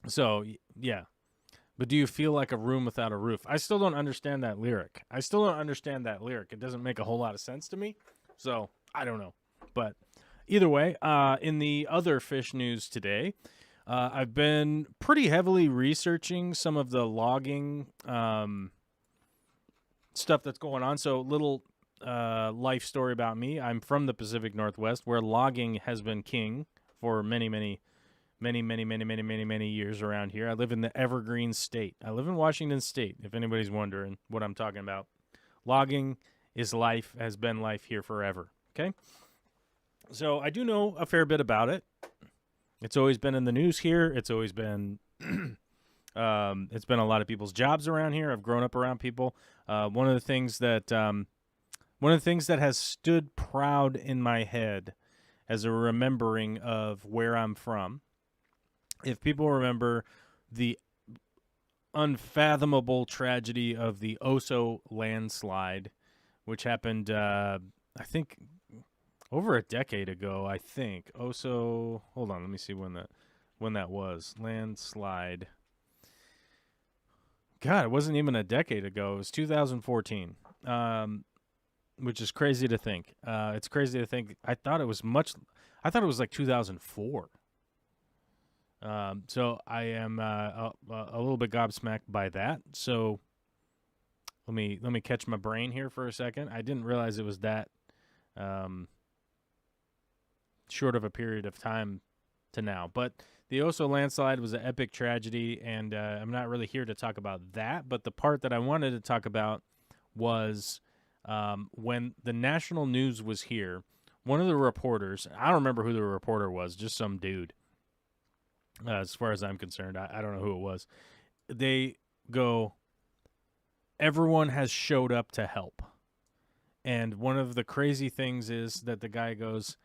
So, yeah. But do you feel like a room without a roof? I still don't understand that lyric. It doesn't make a whole lot of sense to me. So, I don't know. But either way, in the other fish news today, I've been pretty heavily researching some of the logging stuff that's going on. So, little life story about me. I'm from the Pacific Northwest, where logging has been king for many years around here. I live in the Evergreen State. I live in Washington State, if anybody's wondering what I'm talking about. Logging is life, has been life here forever, okay? So I do know a fair bit about it. It's always been in the news here. It's always been it's been a lot of people's jobs around here. I've grown up around people. One of the things that has stood proud in my head as a remembering of where I'm from, if people remember the unfathomable tragedy of the Oso landslide, which happened, I think, over a decade ago, I think. Oso, hold on, let me see when that was. Landslide. God, it wasn't even a decade ago. It was 2014. Which is crazy to think. It's crazy to think. I thought it was like 2004. So I am a little bit gobsmacked by that. So let me catch my brain here for a second. I didn't realize it was that um, short of a period of time to now. But the Oso landslide was an epic tragedy, and I'm not really here to talk about that. But the part that I wanted to talk about was when the national news was here. One of the reporters, I don't remember who the reporter was, just some dude. As far as I'm concerned, I don't know who it was. They go, everyone has showed up to help. And one of the crazy things is that the guy goes,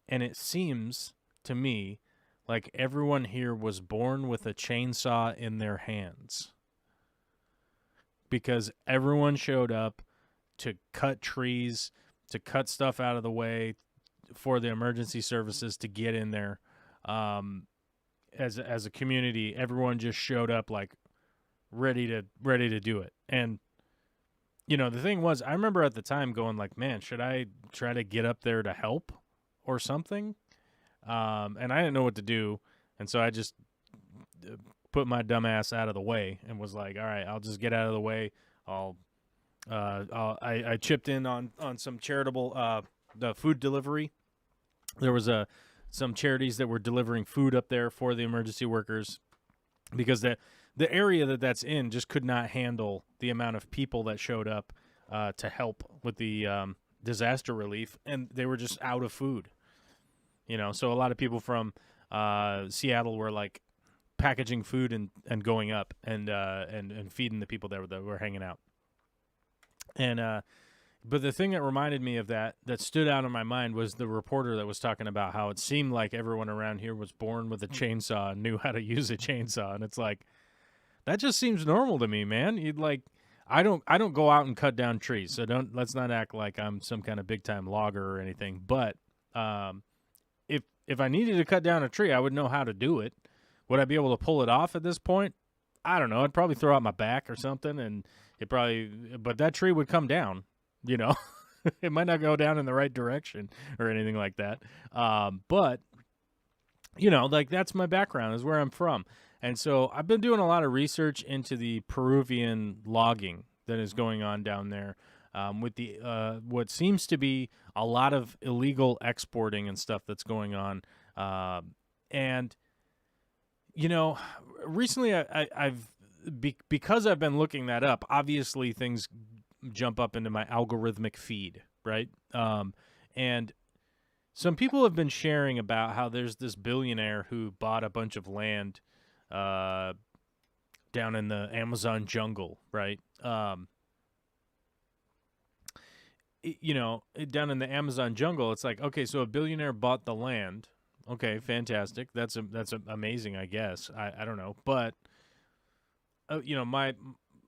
and it seems to me like everyone here was born with a chainsaw in their hands. Because everyone showed up to cut trees, to cut stuff out of the way for the emergency services to get in there. As a community, everyone just showed up like ready to do it. And the thing was, I remember at the time going like, man, should I try to get up there to help or something? And I didn't know what to do, and so I just put my dumb ass out of the way and was like, all right, I'll just get out of the way. I chipped in on some charitable the food delivery. There was some charities that were delivering food up there for the emergency workers, because the area that's in just could not handle the amount of people that showed up to help with the disaster relief, and they were just out of food. So a lot of people from Seattle were like packaging food and going up and feeding the people that were hanging out. And but the thing that reminded me of that stood out in my mind was the reporter that was talking about how it seemed like everyone around here was born with a chainsaw and knew how to use a chainsaw. And it's like, that just seems normal to me, man. You'd like, I don't go out and cut down trees, so let's not act like I'm some kind of big time logger or anything. But if I needed to cut down a tree, I would know how to do it. Would I be able to pull it off at this point? I don't know. I'd probably throw out my back or something, and but that tree would come down. It might not go down in the right direction or anything like that. But like, that's my background, is where I'm from. And so I've been doing a lot of research into the Peruvian logging that is going on down there, with the what seems to be a lot of illegal exporting and stuff that's going on. And recently because I've been looking that up, obviously things jump up into my algorithmic feed, right? And some people have been sharing about how there's this billionaire who bought a bunch of land down in the Amazon jungle, right? Down in the Amazon jungle, it's like, okay, so a billionaire bought the land. Okay, fantastic. That's amazing, I guess. I don't know, but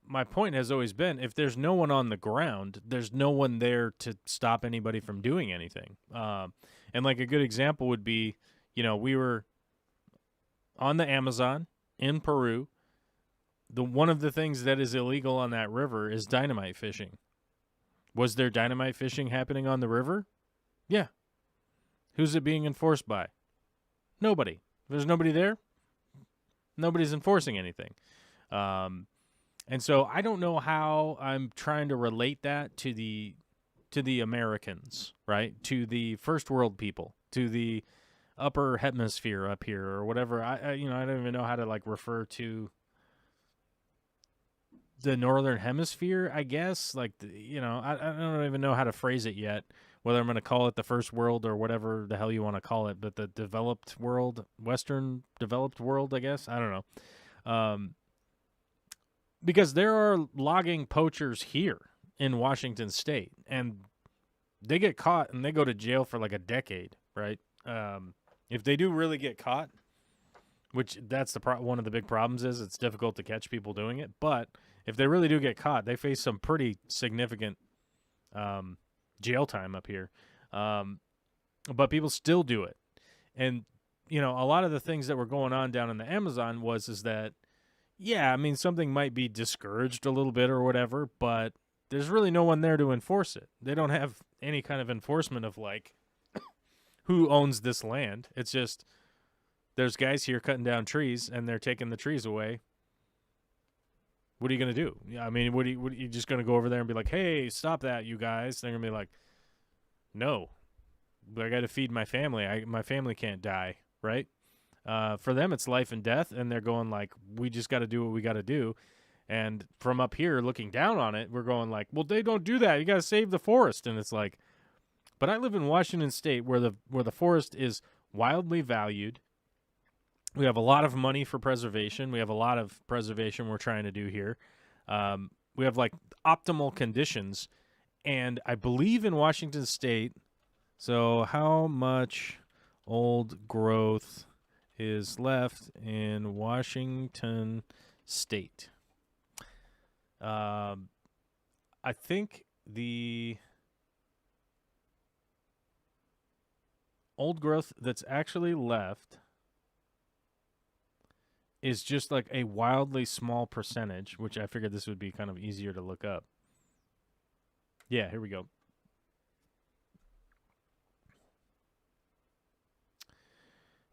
my point has always been, if there's no one on the ground, there's no one there to stop anybody from doing anything. And like a good example would be, we were on the Amazon in Peru. One of the things that is illegal on that river is dynamite fishing. Was there dynamite fishing happening on the river? Yeah. Who's it being enforced by? Nobody. If there's nobody there, nobody's enforcing anything. And so I don't know how I'm trying to relate that to the Americans, right? To the first world people, to the upper hemisphere up here or whatever. I don't even know how to like refer to the northern hemisphere, I guess. Like, I don't even know how to phrase it yet, whether I'm going to call it the first world or whatever the hell you want to call it, but the developed world, Western developed world, I guess. I don't know. Because there are logging poachers here in Washington State, and they get caught and they go to jail for like a decade, right? If they do really get caught, which that's one of the big problems is it's difficult to catch people doing it. But if they really do get caught, they face some pretty significant jail time up here. But people still do it. And, a lot of the things that were going on down in the Amazon is that, yeah, I mean, something might be discouraged a little bit or whatever, but there's really no one there to enforce it. They don't have any kind of enforcement of, like, who owns this land. It's just there's guys here cutting down trees, and they're taking the trees away. What are you going to do? Yeah, I mean, what are you just going to go over there and be like, hey, stop that, you guys? They're going to be like, no, but I got to feed my family. My family can't die, right? For them, it's life and death, and they're going like, we just got to do what we got to do. And from up here looking down on it, we're going like, well, they don't do that. You got to save the forest. And it's like, but I live in Washington State where the forest is wildly valued. We have a lot of money for preservation. We have a lot of preservation we're trying to do here. We have like optimal conditions. And I believe in Washington State. So how much old growth is left in Washington State? I think the old growth that's actually left is just like a wildly small percentage, which I figured this would be kind of easier to look up. Yeah, here we go.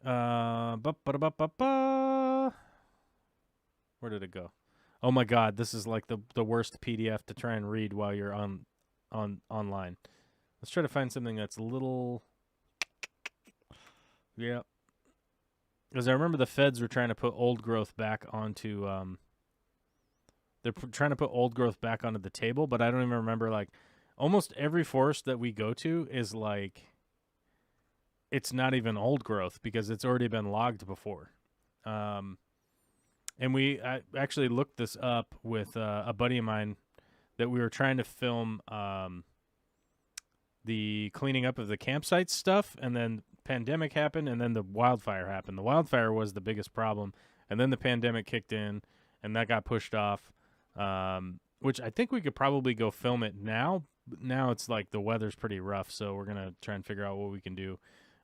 Where did it go? Oh my God, this is like the worst PDF to try and read while you're online. Let's try to find something that's a little, yeah. Because I remember the feds were trying to put old growth back onto, they're trying to put old growth back onto the table, but I don't even remember, like, almost every forest that we go to is like, it's not even old growth because it's already been logged before. And I actually looked this up with a buddy of mine that we were trying to film the cleaning up of the campsite stuff, and then pandemic happened, and then the wildfire happened. The wildfire was the biggest problem, and then the pandemic kicked in, and that got pushed off, which I think we could probably go film it now. Now it's like the weather's pretty rough, so we're going to try and figure out what we can do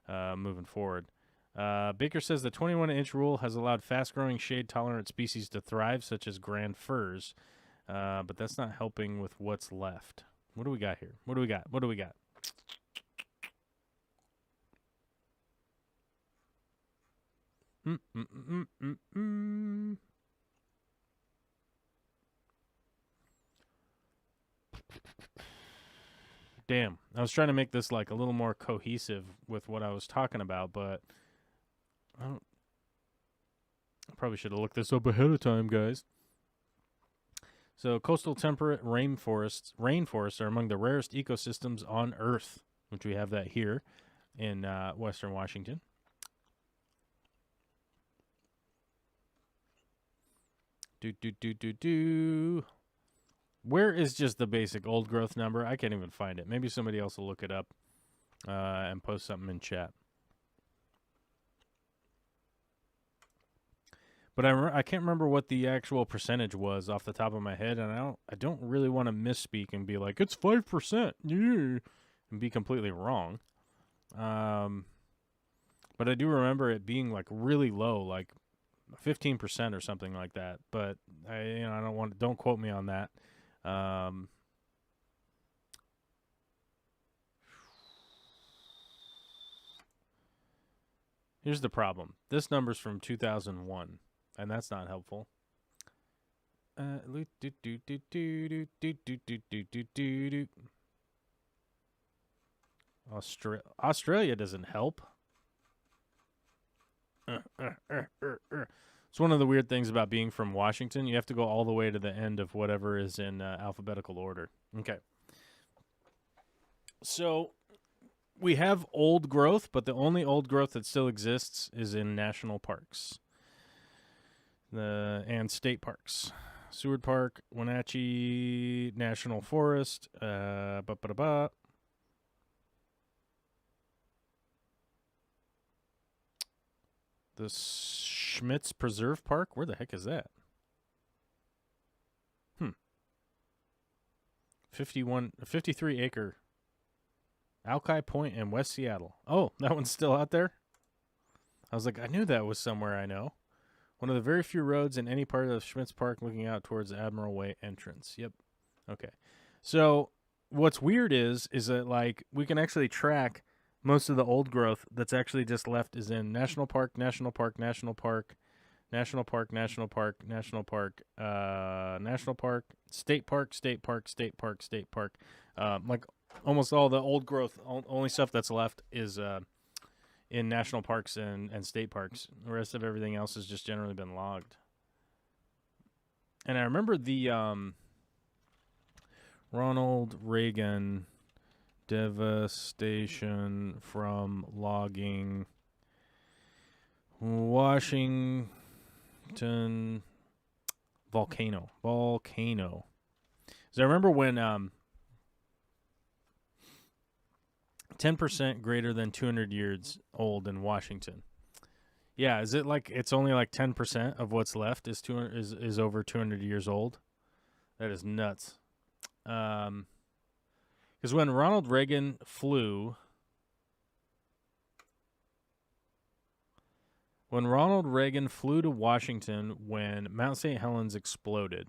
moving forward. Baker says the 21-inch rule has allowed fast-growing shade-tolerant species to thrive, such as grand firs, but that's not helping with what's left. What do we got here? What do we got? Damn, I was trying to make this like a little more cohesive with what I was talking about, but I probably should have looked this up ahead of time, guys. So coastal temperate rainforests are among the rarest ecosystems on Earth, which we have that here in Western Washington. Where is just the basic old growth number? I can't even find it. Maybe somebody else will look it up and post something in chat. But I can't remember what the actual percentage was off the top of my head, and I don't really want to misspeak and be like, it's 5%, yeah, and be completely wrong. But I do remember it being like really low, like 15% or something like that. But don't quote me on that. Here's the problem. This number's from 2001, and that's not helpful. Australia doesn't help. It's one of the weird things about being from Washington. You have to go all the way to the end of whatever is in alphabetical order. Okay. So we have old growth, but the only old growth that still exists is in national parks and state parks. Seward Park, Wenatchee National Forest, the Schmitz Preserve Park. Where the heck is that? 53 acre Alki Point in West Seattle. Oh, that one's still out there? I was like, I knew that was somewhere I know. One of the very few roads in any part of Schmitz Park looking out towards the Admiral Way entrance. Yep. Okay. So what's weird is that like we can actually track Most of the old growth that's actually just left is in national park, national park, national park, national park, national park, national park, national park, state park, state park, state park, state park. Like almost all the old growth, only stuff that's left is in national parks and state parks. The rest of everything else has just generally been logged. And I remember the Ronald Reagan devastation from logging Washington volcano. So I remember when 10% greater than 200 years old in Washington. Yeah, is it like it's only like 10% of what's left is over 200 years old? That is nuts. Because when Ronald Reagan flew to Washington when Mount St. Helens exploded.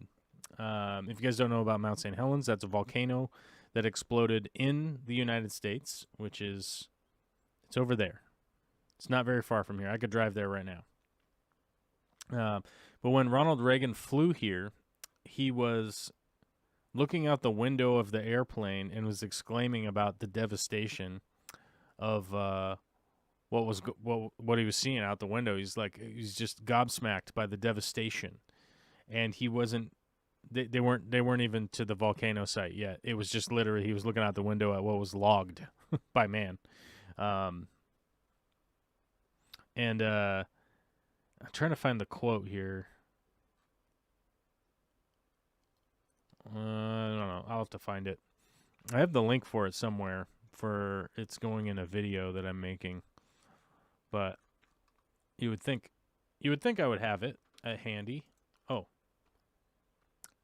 If you guys don't know about Mount St. Helens, that's a volcano that exploded in the United States, it's over there. It's not very far from here. I could drive there right now. But when Ronald Reagan flew here, he was looking out the window of the airplane and was exclaiming about the devastation of what he was seeing out the window. He's just gobsmacked by the devastation, and he wasn't. They weren't even to the volcano site yet. It was just literally he was looking out the window at what was logged by man. And I'm trying to find the quote here. I don't know. I'll have to find it. I have the link for it somewhere. It's going in a video that I'm making. But you would think I would have it handy.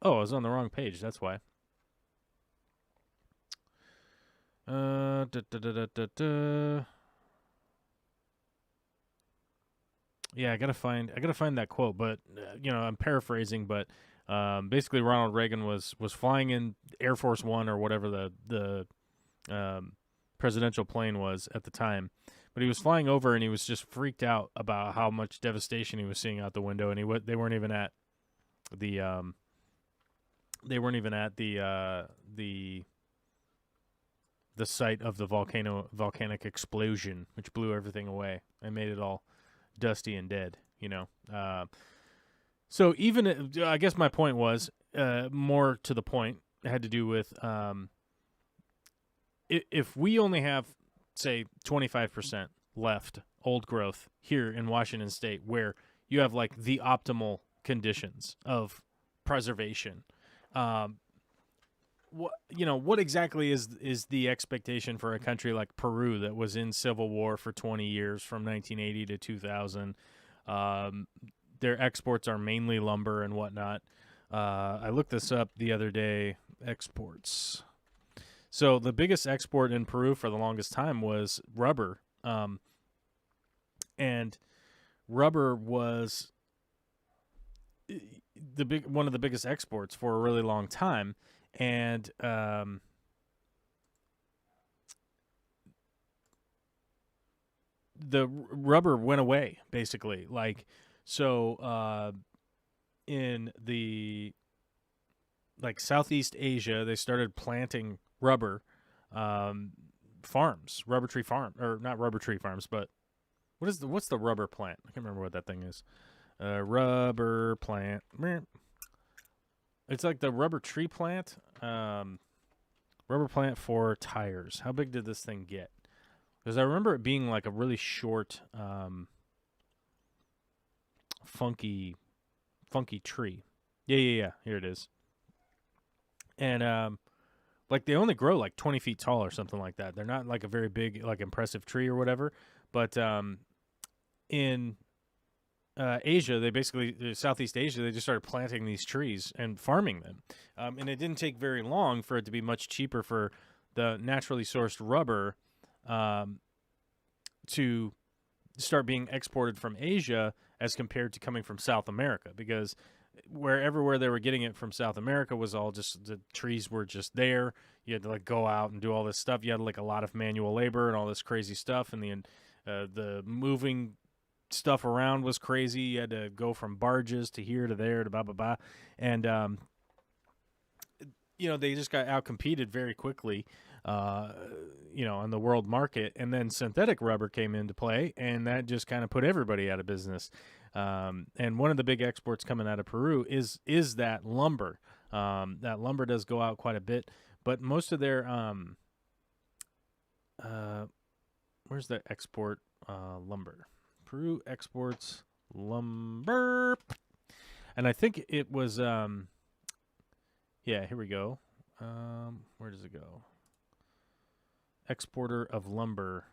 Oh, I was on the wrong page. That's why. Yeah, I gotta find that quote. But I'm paraphrasing. But basically, Ronald Reagan was flying in Air Force One or whatever the presidential plane was at the time. But he was flying over, and he was just freaked out about how much devastation he was seeing out the window. And they weren't even at the site of the volcanic explosion, which blew everything away and made it all dusty and dead. So even I guess my point was more to the point. It had to do with if we only have, say, 25% left old growth here in Washington State, where you have like the optimal conditions of preservation. What exactly is the expectation for a country like Peru that was in civil war for 20 years from 1980 to 2000? Their exports are mainly lumber and whatnot. I looked this up the other day. Exports. So the biggest export in Peru for the longest time was rubber. And rubber was one of the biggest exports for a really long time, and the rubber went away basically. In the Southeast Asia, they started planting rubber farms, rubber tree farm, or not rubber tree farms, but what's the rubber plant? I can't remember what that thing is. Rubber plant. It's like the rubber tree plant. Rubber plant for tires. How big did this thing get? Because I remember it being like a really short, funky tree. Yeah. Here it is. And they only grow like 20 feet tall or something like that. They're not like a very big, like impressive tree or whatever. But in Asia, Southeast Asia, they just started planting these trees and farming them. And it didn't take very long for it to be much cheaper for the naturally sourced rubber to start being exported from Asia as compared to coming from South America. Because where everywhere they were getting it from South America was all just the trees were just there. You had to like go out and do all this stuff. You had like a lot of manual labor and all this crazy stuff, and the moving stuff around was crazy. You had to go from barges to here to there to blah blah blah, and they just got outcompeted very quickly, on the world market. And then synthetic rubber came into play, and that just kind of put everybody out of business. And one of the big exports coming out of Peru is that lumber. That lumber does go out quite a bit, but most of their where's the export lumber? Peru exports lumber, and I think it was here we go. Where does it go? Exporter of lumber.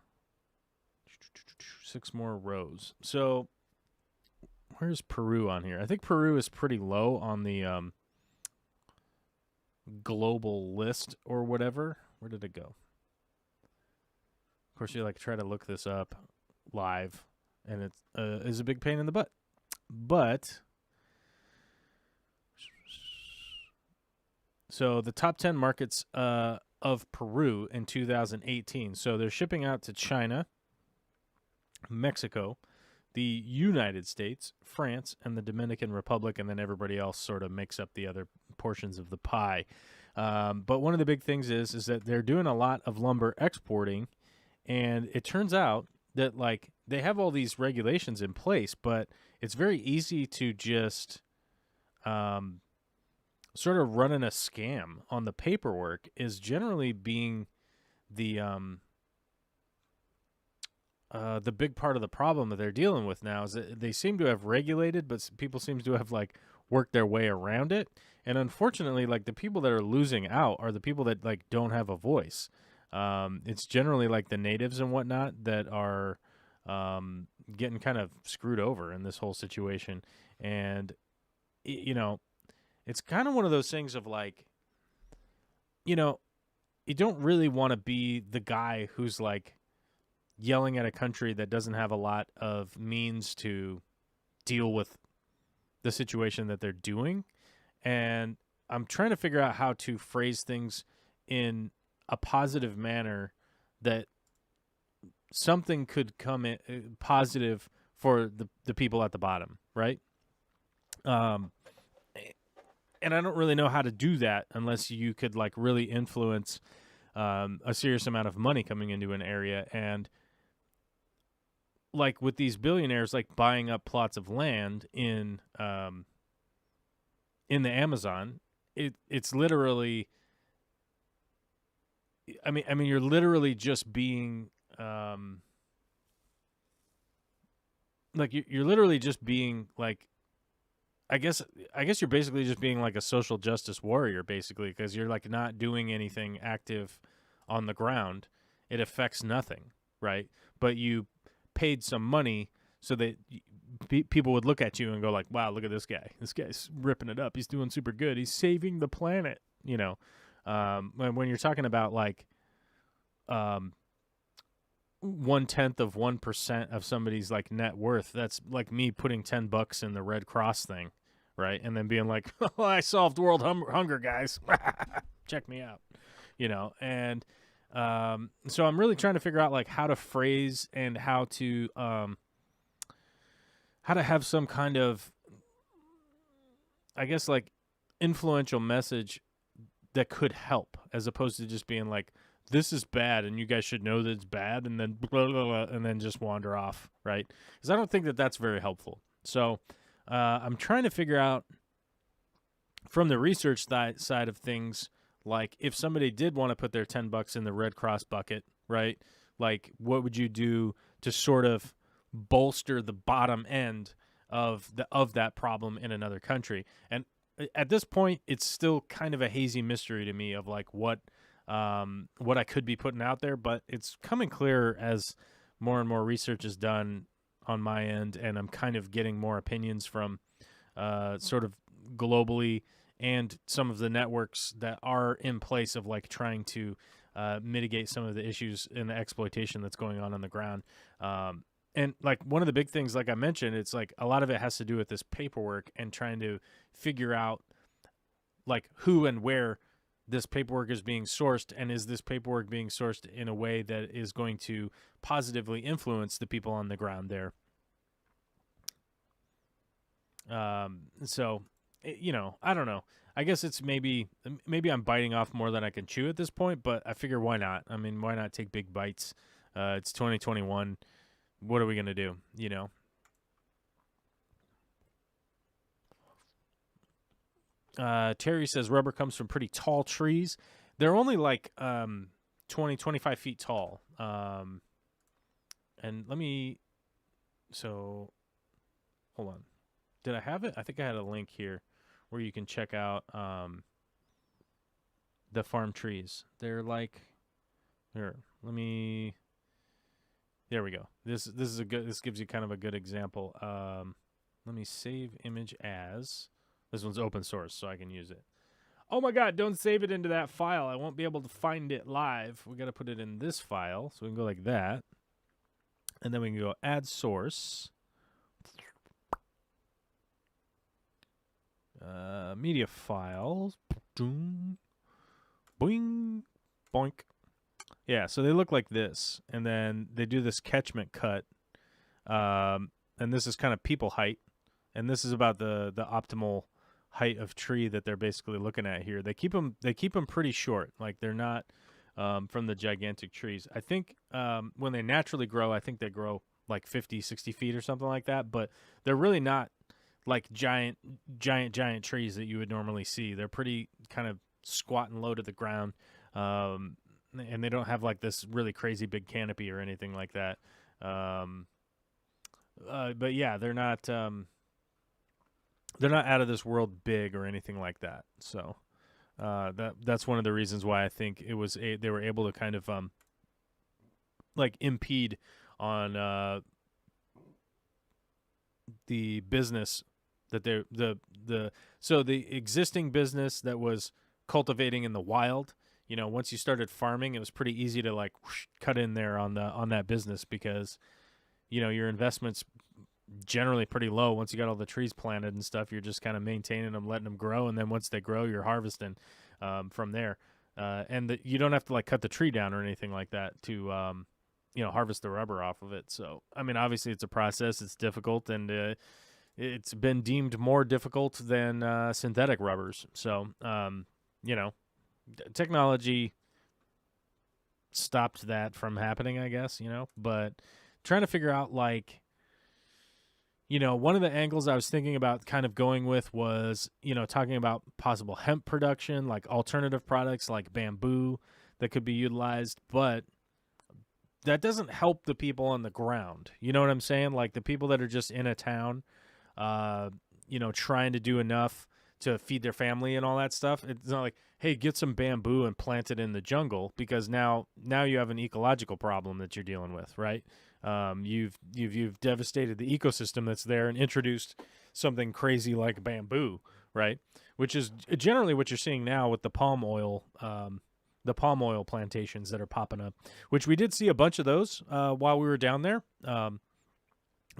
6 more rows. So where's Peru on here? I think Peru is pretty low on the global list or whatever. Where did it go? Of course, you like try to look this up live, and it is a big pain in the butt. But so the top 10 markets of Peru in 2018. So they're shipping out to China, Mexico, the United States, France, and the Dominican Republic, and then everybody else sort of makes up the other portions of the pie. But one of the big things is that they're doing a lot of lumber exporting, and it turns out that like they have all these regulations in place, but it's very easy to just sort of running a scam on the paperwork is generally being the big part of the problem that they're dealing with now. Is that they seem to have regulated, but people seem to have like worked their way around it. And unfortunately, like the people that are losing out are the people that like don't have a voice. It's generally like the natives and whatnot that are getting kind of screwed over in this whole situation. And it's kind of one of those things of like, you don't really want to be the guy who's like yelling at a country that doesn't have a lot of means to deal with the situation that they're doing. And I'm trying to figure out how to phrase things in a positive manner that something could come in positive for the people at the bottom, right? And I don't really know how to do that unless you could like really influence a serious amount of money coming into an area. And like with these billionaires like buying up plots of land in the Amazon, it's literally I mean you're literally just being you're literally just being like I guess you're basically just being like a social justice warrior, basically, because you're like not doing anything active on the ground. It affects nothing, right? But you paid some money so that people would look at you and go like, "Wow, look at this guy! This guy's ripping it up. He's doing super good. He's saving the planet." When you're talking about like 0.1% of somebody's like net worth, that's like me putting $10 in the Red Cross thing, right? And then being like, "Oh, I solved world hunger, guys. Check me out," And so I'm really trying to figure out like how to phrase and how to have some kind of, I guess, like influential message that could help, as opposed to just being like, "This is bad, and you guys should know that it's bad," and then blah, blah, blah, and then just wander off, right? Because I don't think that that's very helpful. So I'm trying to figure out from the research side of things, like if somebody did want to put their $10 in the Red Cross bucket, right? Like, what would you do to sort of bolster the bottom end of that problem in another country? And at this point, it's still kind of a hazy mystery to me of like what I could be putting out there, but it's coming clearer as more and more research is done on my end, and I'm kind of getting more opinions from sort of globally and some of the networks that are in place of like trying to mitigate some of the issues and the exploitation that's going on the ground. and like one of the big things, like I mentioned, it's like a lot of it has to do with this paperwork and trying to figure out like who and where this paperwork is being sourced, and is this paperwork being sourced in a way that is going to positively influence the people on the ground there. So, I don't know. I guess it's maybe I'm biting off more than I can chew at this point, but I figure why not? I mean, why not take big bites? It's 2021. What are we going to do, Terry says rubber comes from pretty tall trees. They're only like 20, 25 feet tall. And hold on. Did I have it? I think I had a link here where you can check out the farm trees. They're like, here, there we go. This gives you kind of a good example. Let me save image as. This one's open source, so I can use it. Oh my God, don't save it into that file. I won't be able to find it live. We got to put it in this file. So we can go like that. And then we can go add source. Media files. Boing. Boink. Yeah, so they look like this. And then they do this catchment cut. And this is kind of people height. And this is about the optimal height of tree that they're basically looking at here. They keep them pretty short. Like they're not from the gigantic trees. I think when they naturally grow, I think they grow like 50, 60 feet or something like that. But they're really not like giant trees that you would normally see. They're pretty kind of squat and low to the ground. And they don't have like this really crazy big canopy or anything like that. But yeah, they're not out of this world big or anything like that. So that's one of the reasons why I think they were able to kind of like impede on the business that so the existing business that was cultivating in the wild. Once you started farming, it was pretty easy to like cut in there on that business because your investment's generally pretty low. Once you got all the trees planted and stuff, you're just kind of maintaining them, letting them grow, and then once they grow, you're harvesting from there. And you don't have to like cut the tree down or anything like that to harvest the rubber off of it. So I mean, obviously it's a process, it's difficult, and it's been deemed more difficult than synthetic rubbers. So technology stopped that from happening, I guess, but trying to figure out like, one of the angles I was thinking about kind of going with was, talking about possible hemp production, like alternative products like bamboo that could be utilized, but that doesn't help the people on the ground. You know what I'm saying? Like the people that are just in a town, trying to do enough to feed their family and all that stuff. It's not like, hey, get some bamboo and plant it in the jungle, because now you have an ecological problem that you're dealing with, right? You've devastated the ecosystem that's there and introduced something crazy like bamboo, right? Which is generally what you're seeing now with the palm oil plantations that are popping up, which we did see a bunch of those while we were down there.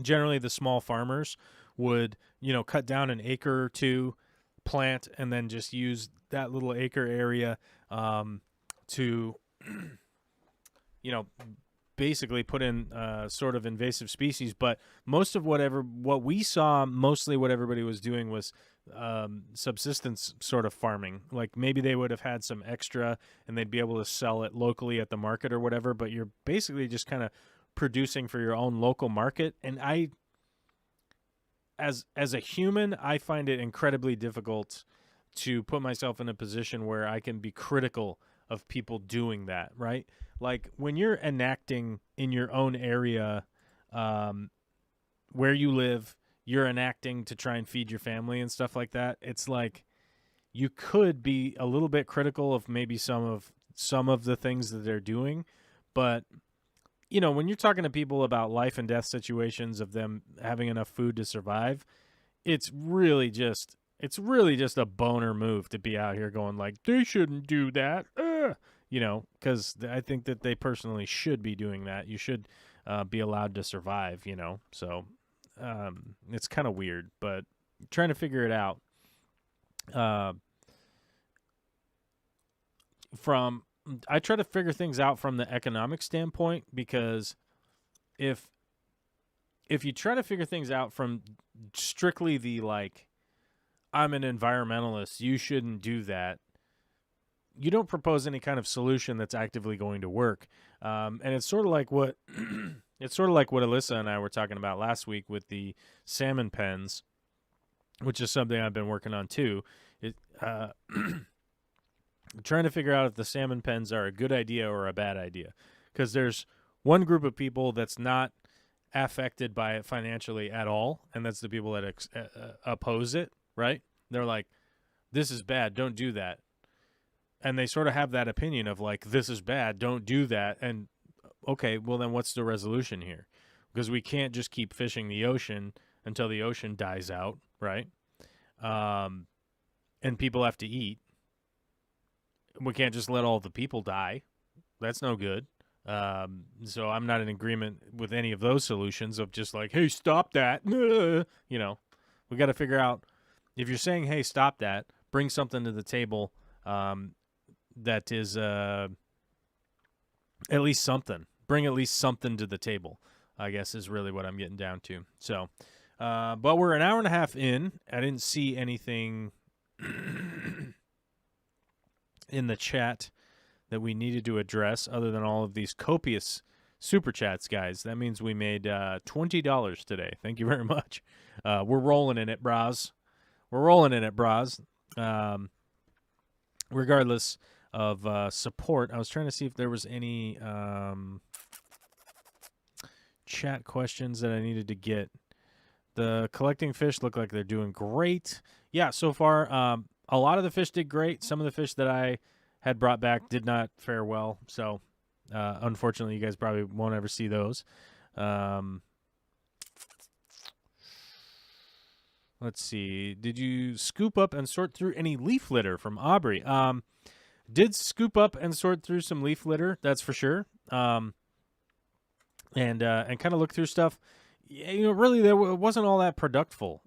Generally, the small farmers would, cut down an acre or two, plant, and then just use that little acre area to, basically put in sort of invasive species. But most of what we saw, mostly what everybody was doing was subsistence sort of farming. Like maybe they would have had some extra and they'd be able to sell it locally at the market or whatever, but you're basically just kind of producing for your own local market. And as a human, I find it incredibly difficult to put myself in a position where I can be critical of people doing that, right? Like when you're enacting in your own area where you live, you're enacting to try and feed your family and stuff like that. It's like you could be a little bit critical of maybe some of the things that they're doing, but when you're talking to people about life and death situations of them having enough food to survive, it's really just a boner move to be out here going like, they shouldn't do that, because I think that they personally should be doing that. You should be allowed to survive, So it's kind of weird, but trying to figure it out. I try to figure things out from the economic standpoint, because if you try to figure things out from strictly the like, I'm an environmentalist, you shouldn't do that, you don't propose any kind of solution that's actively going to work. And it's sort of like what Alyssa and I were talking about last week with the salmon pens, which is something I've been working on too. Trying to figure out if the salmon pens are a good idea or a bad idea, because there's one group of people that's not affected by it financially at all, and that's the people that oppose it, right? They're like, this is bad, don't do that. And they sort of have that opinion of like, this is bad, don't do that. And okay, well then what's the resolution here? Because we can't just keep fishing the ocean until the ocean dies out, right? And people have to eat. We can't just let all the people die. That's no good. So I'm not in agreement with any of those solutions of just like, hey, stop that. We got to figure out, if you're saying, hey, stop that, bring something to the table that is at least something. Bring at least something to the table, I guess, is really what I'm getting down to. So, but we're an hour and a half in. I didn't see anything in the chat that we needed to address other than all of these copious super chats, guys. That means we made $20 today. Thank you very much. We're rolling in it, bras. We're rolling in it, bras. Regardless of support, I was trying to see if there was any chat questions that I needed to get. The collecting fish look like they're doing great. Yeah, so far, a lot of the fish did great. Some of the fish that I had brought back did not fare well. So, unfortunately, you guys probably won't ever see those. Let's see. Did you scoop up and sort through any leaf litter from Aubrey? Did scoop up and sort through some leaf litter, that's for sure. And kind of look through stuff. Really, there wasn't all that productful.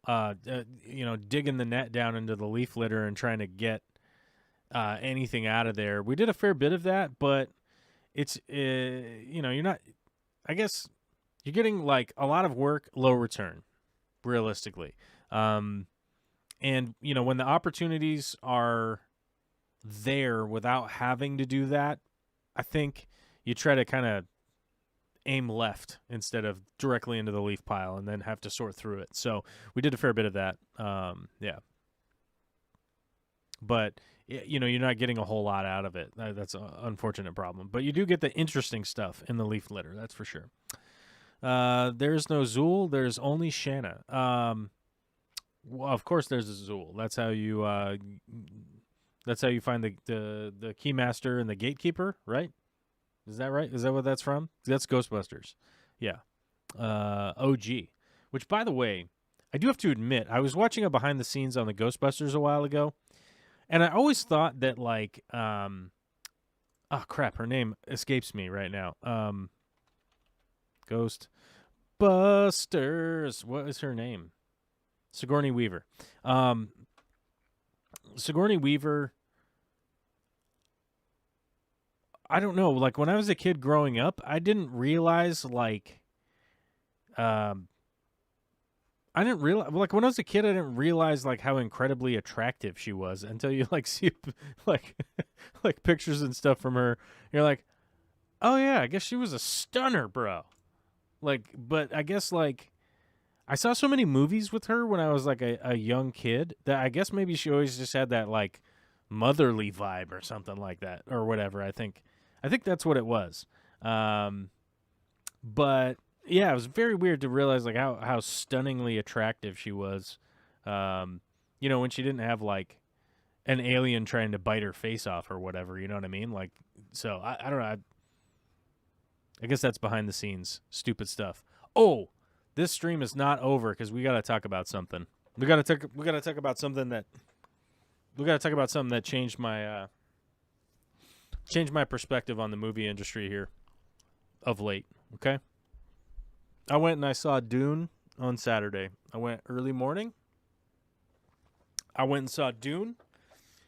Digging the net down into the leaf litter and trying to get anything out of there. We did a fair bit of that, but it's you're not. I guess you're getting like a lot of work, low return, realistically. And when the opportunities are there without having to do that, I think you try to kind of aim left instead of directly into the leaf pile and then have to sort through it. So we did a fair bit of that. Yeah. But, you're not getting a whole lot out of it. That's an unfortunate problem. But you do get the interesting stuff in the leaf litter, that's for sure. There's no Zool. There's only Shanna. Well, of course there's a Zool. That's how you find the keymaster and the gatekeeper, right? Is that right? Is that what that's from? That's Ghostbusters. Yeah. OG. Which, by the way, I do have to admit, I was watching a behind the scenes on the Ghostbusters a while ago, and I always thought that, like, oh, crap, her name escapes me right now. Ghostbusters. What is her name? Sigourney Weaver. Sigourney Weaver, I don't know, like when I was a kid growing up, I didn't realize like when I was a kid, I didn't realize like how incredibly attractive she was until you like see like like pictures and stuff from her. You're like, "Oh yeah, I guess she was a stunner, bro." Like, but I guess like I saw so many movies with her when I was like a young kid that I guess maybe she always just had that like motherly vibe or something like that or whatever. I think that's what it was. But yeah, it was very weird to realize like how stunningly attractive she was. When she didn't have like an alien trying to bite her face off or whatever, you know what I mean? Like, so I don't know. I guess that's behind the scenes stupid stuff. Oh, this stream is not over because we got to talk about something. We got to talk about something that changed my perspective on the movie industry here of late. Okay, I went and I saw Dune on Saturday. I went early morning. I went and saw Dune.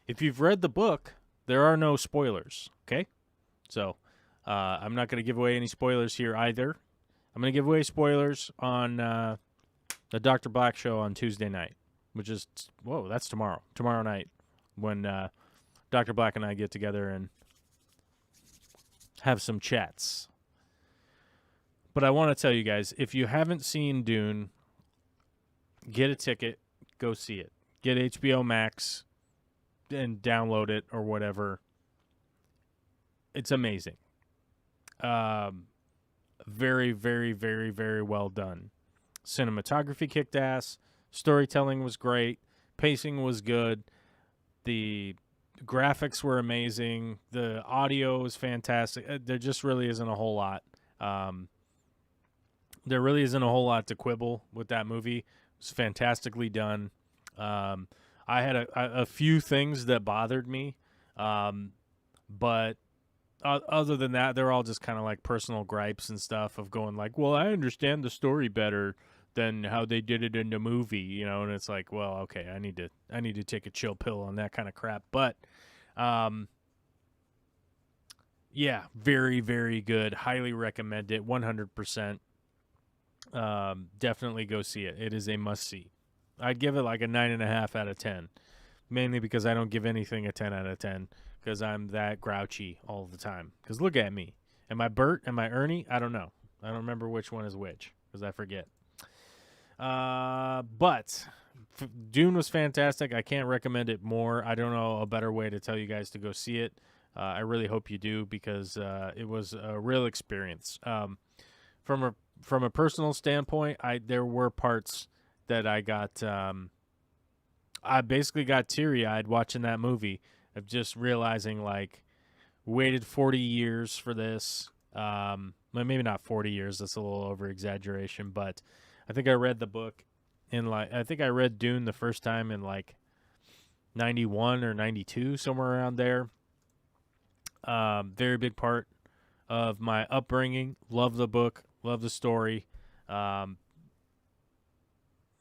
If you've read the book, there are no spoilers, okay? So I'm not going to give away any spoilers here either. I'm going to give away spoilers on the Dr. Black show on Tuesday night, which is, whoa, that's tomorrow. Tomorrow night when Dr. Black and I get together and have some chats. But I want to tell you guys, if you haven't seen Dune, get a ticket, go see it. Get HBO Max and download it or whatever. It's amazing. Very, very, very, very well done. Cinematography kicked ass. Storytelling was great. Pacing was good. The graphics were amazing. The audio was fantastic. There just really isn't a whole lot. There really isn't a whole lot to quibble with that movie. It was fantastically done. I had a few things that bothered me, but other than that, they're all just kind of like personal gripes and stuff of going like, well, I understand the story better than how they did it in the movie, you know, and it's like, well, okay, I need to take a chill pill on that kind of crap. But yeah, very, very good. Highly recommend it. 100%. Definitely go see it. It is a must see. I'd give it like a 9.5 out of 10, mainly because I don't give anything a 10 out of 10 because I'm that grouchy all the time. Because look at me. Am I Bert? Am I Ernie? I don't know. I don't remember which one is which because I forget. But Dune was fantastic. I can't recommend it more. I don't know a better way to tell you guys to go see it. I really hope you do because it was a real experience. From a personal standpoint, there were parts that I got. I basically got teary-eyed watching that movie of just realizing like waited 40 years for this. Maybe not 40 years. That's a little over exaggeration, but I think I read the book I think I read Dune the first time in like 91 or 92, somewhere around there. Very big part of my upbringing. Love the book. Love the story. All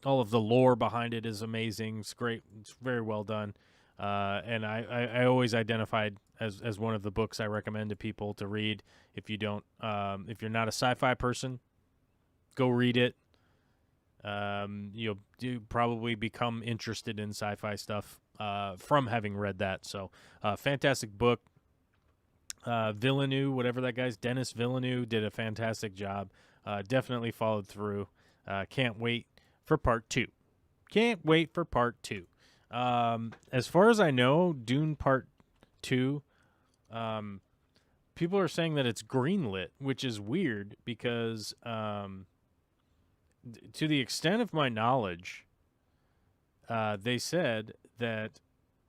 of the lore behind it is amazing. It's great. It's very well done. And I always identified as one of the books I recommend to people to read. If you don't, if you're not a sci-fi person, go read it. You'll probably become interested in sci-fi stuff from having read that. So, fantastic book. Villeneuve, whatever that guy's, Dennis Villeneuve, did a fantastic job. Definitely followed through. Can't wait for part 2. Can't wait for part 2. As far as I know, Dune Part 2, people are saying that it's greenlit, which is weird because to the extent of my knowledge, they said that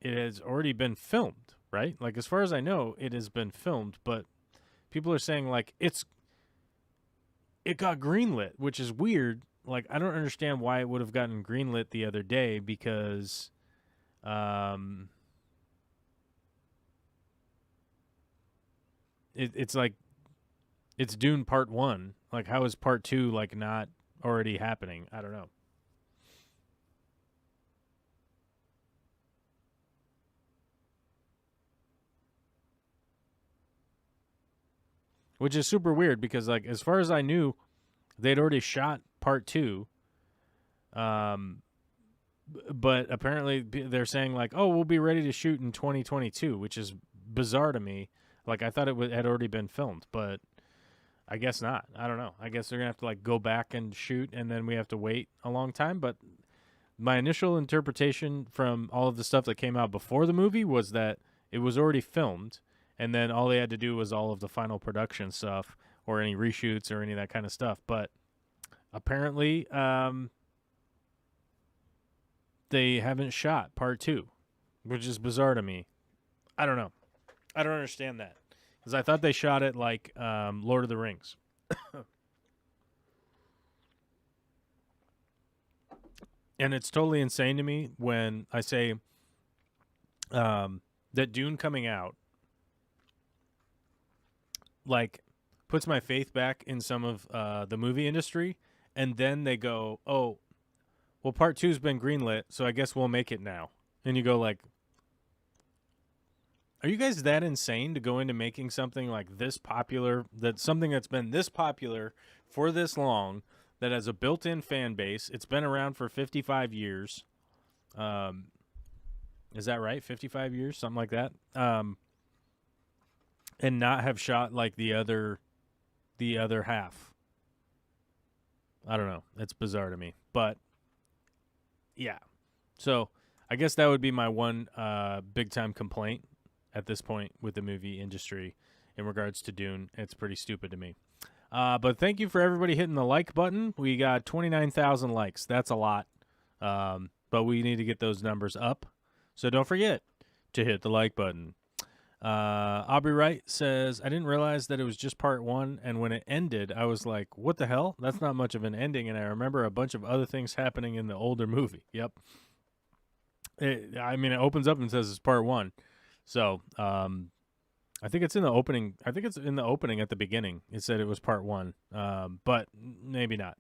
it has already been filmed, right? Like, as far as I know, it has been filmed, but people are saying, like, it got greenlit, which is weird. Like, I don't understand why it would have gotten greenlit the other day because it's like it's Dune Part 1. Like, how is Part 2, like, not already happening? I don't know. Which is super weird because, like, as far as I knew, they'd already shot Part 2. But apparently they're saying, like, oh, we'll be ready to shoot in 2022, which is bizarre to me. Like, I thought it had already been filmed, but I guess not. I don't know. I guess they're going to have to, like, go back and shoot, and then we have to wait a long time. But my initial interpretation from all of the stuff that came out before the movie was that it was already filmed, and then all they had to do was all of the final production stuff or any reshoots or any of that kind of stuff. But apparently they haven't shot Part 2, which is bizarre to me. I don't know. I don't understand that. Because I thought they shot it like Lord of the Rings. And it's totally insane to me when I say that Dune coming out, like, puts my faith back in some of the movie industry, and then they go, "Oh, well, part 2's been greenlit, so I guess we'll make it now." And you go like, "Are you guys that insane to go into making something like this popular? That's something that's been this popular for this long, that has a built-in fan base. It's been around for 55 years. Is that right? 55 years, something like that. And not have shot like the other half. I don't know. It's bizarre to me, but yeah. So I guess that would be my one big time complaint at this point with the movie industry in regards to Dune. It's pretty stupid to me. But thank you for everybody hitting the like button. We got 29,000 likes. That's a lot. But we need to get those numbers up. So don't forget to hit the like button. Aubrey Wright says, I didn't realize that it was just part 1. And when it ended, I was like, what the hell? That's not much of an ending. And I remember a bunch of other things happening in the older movie. Yep. It opens up and says it's part 1. So, I think it's in the opening. I think it's in the opening at the beginning. It said it was part 1, but maybe not.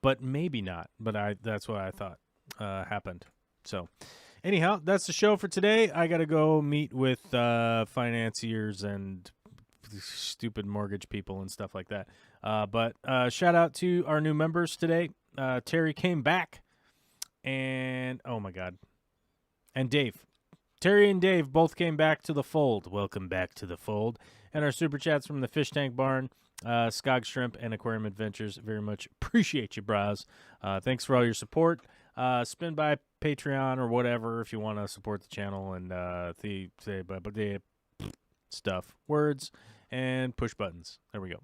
But that's what I thought happened. So, anyhow, that's the show for today. I got to go meet with financiers and stupid mortgage people and stuff like that. But shout out to our new members today. Terry came back, and oh my God, and Dave. Terry and Dave both came back to the fold. Welcome back to the fold. And our super chats from the Fish Tank Barn, Skog Shrimp, and Aquarium Adventures. Very much appreciate you, bros. Thanks for all your support. Spin by Patreon or whatever if you want to support the channel and the stuff, words, and push buttons. There we go.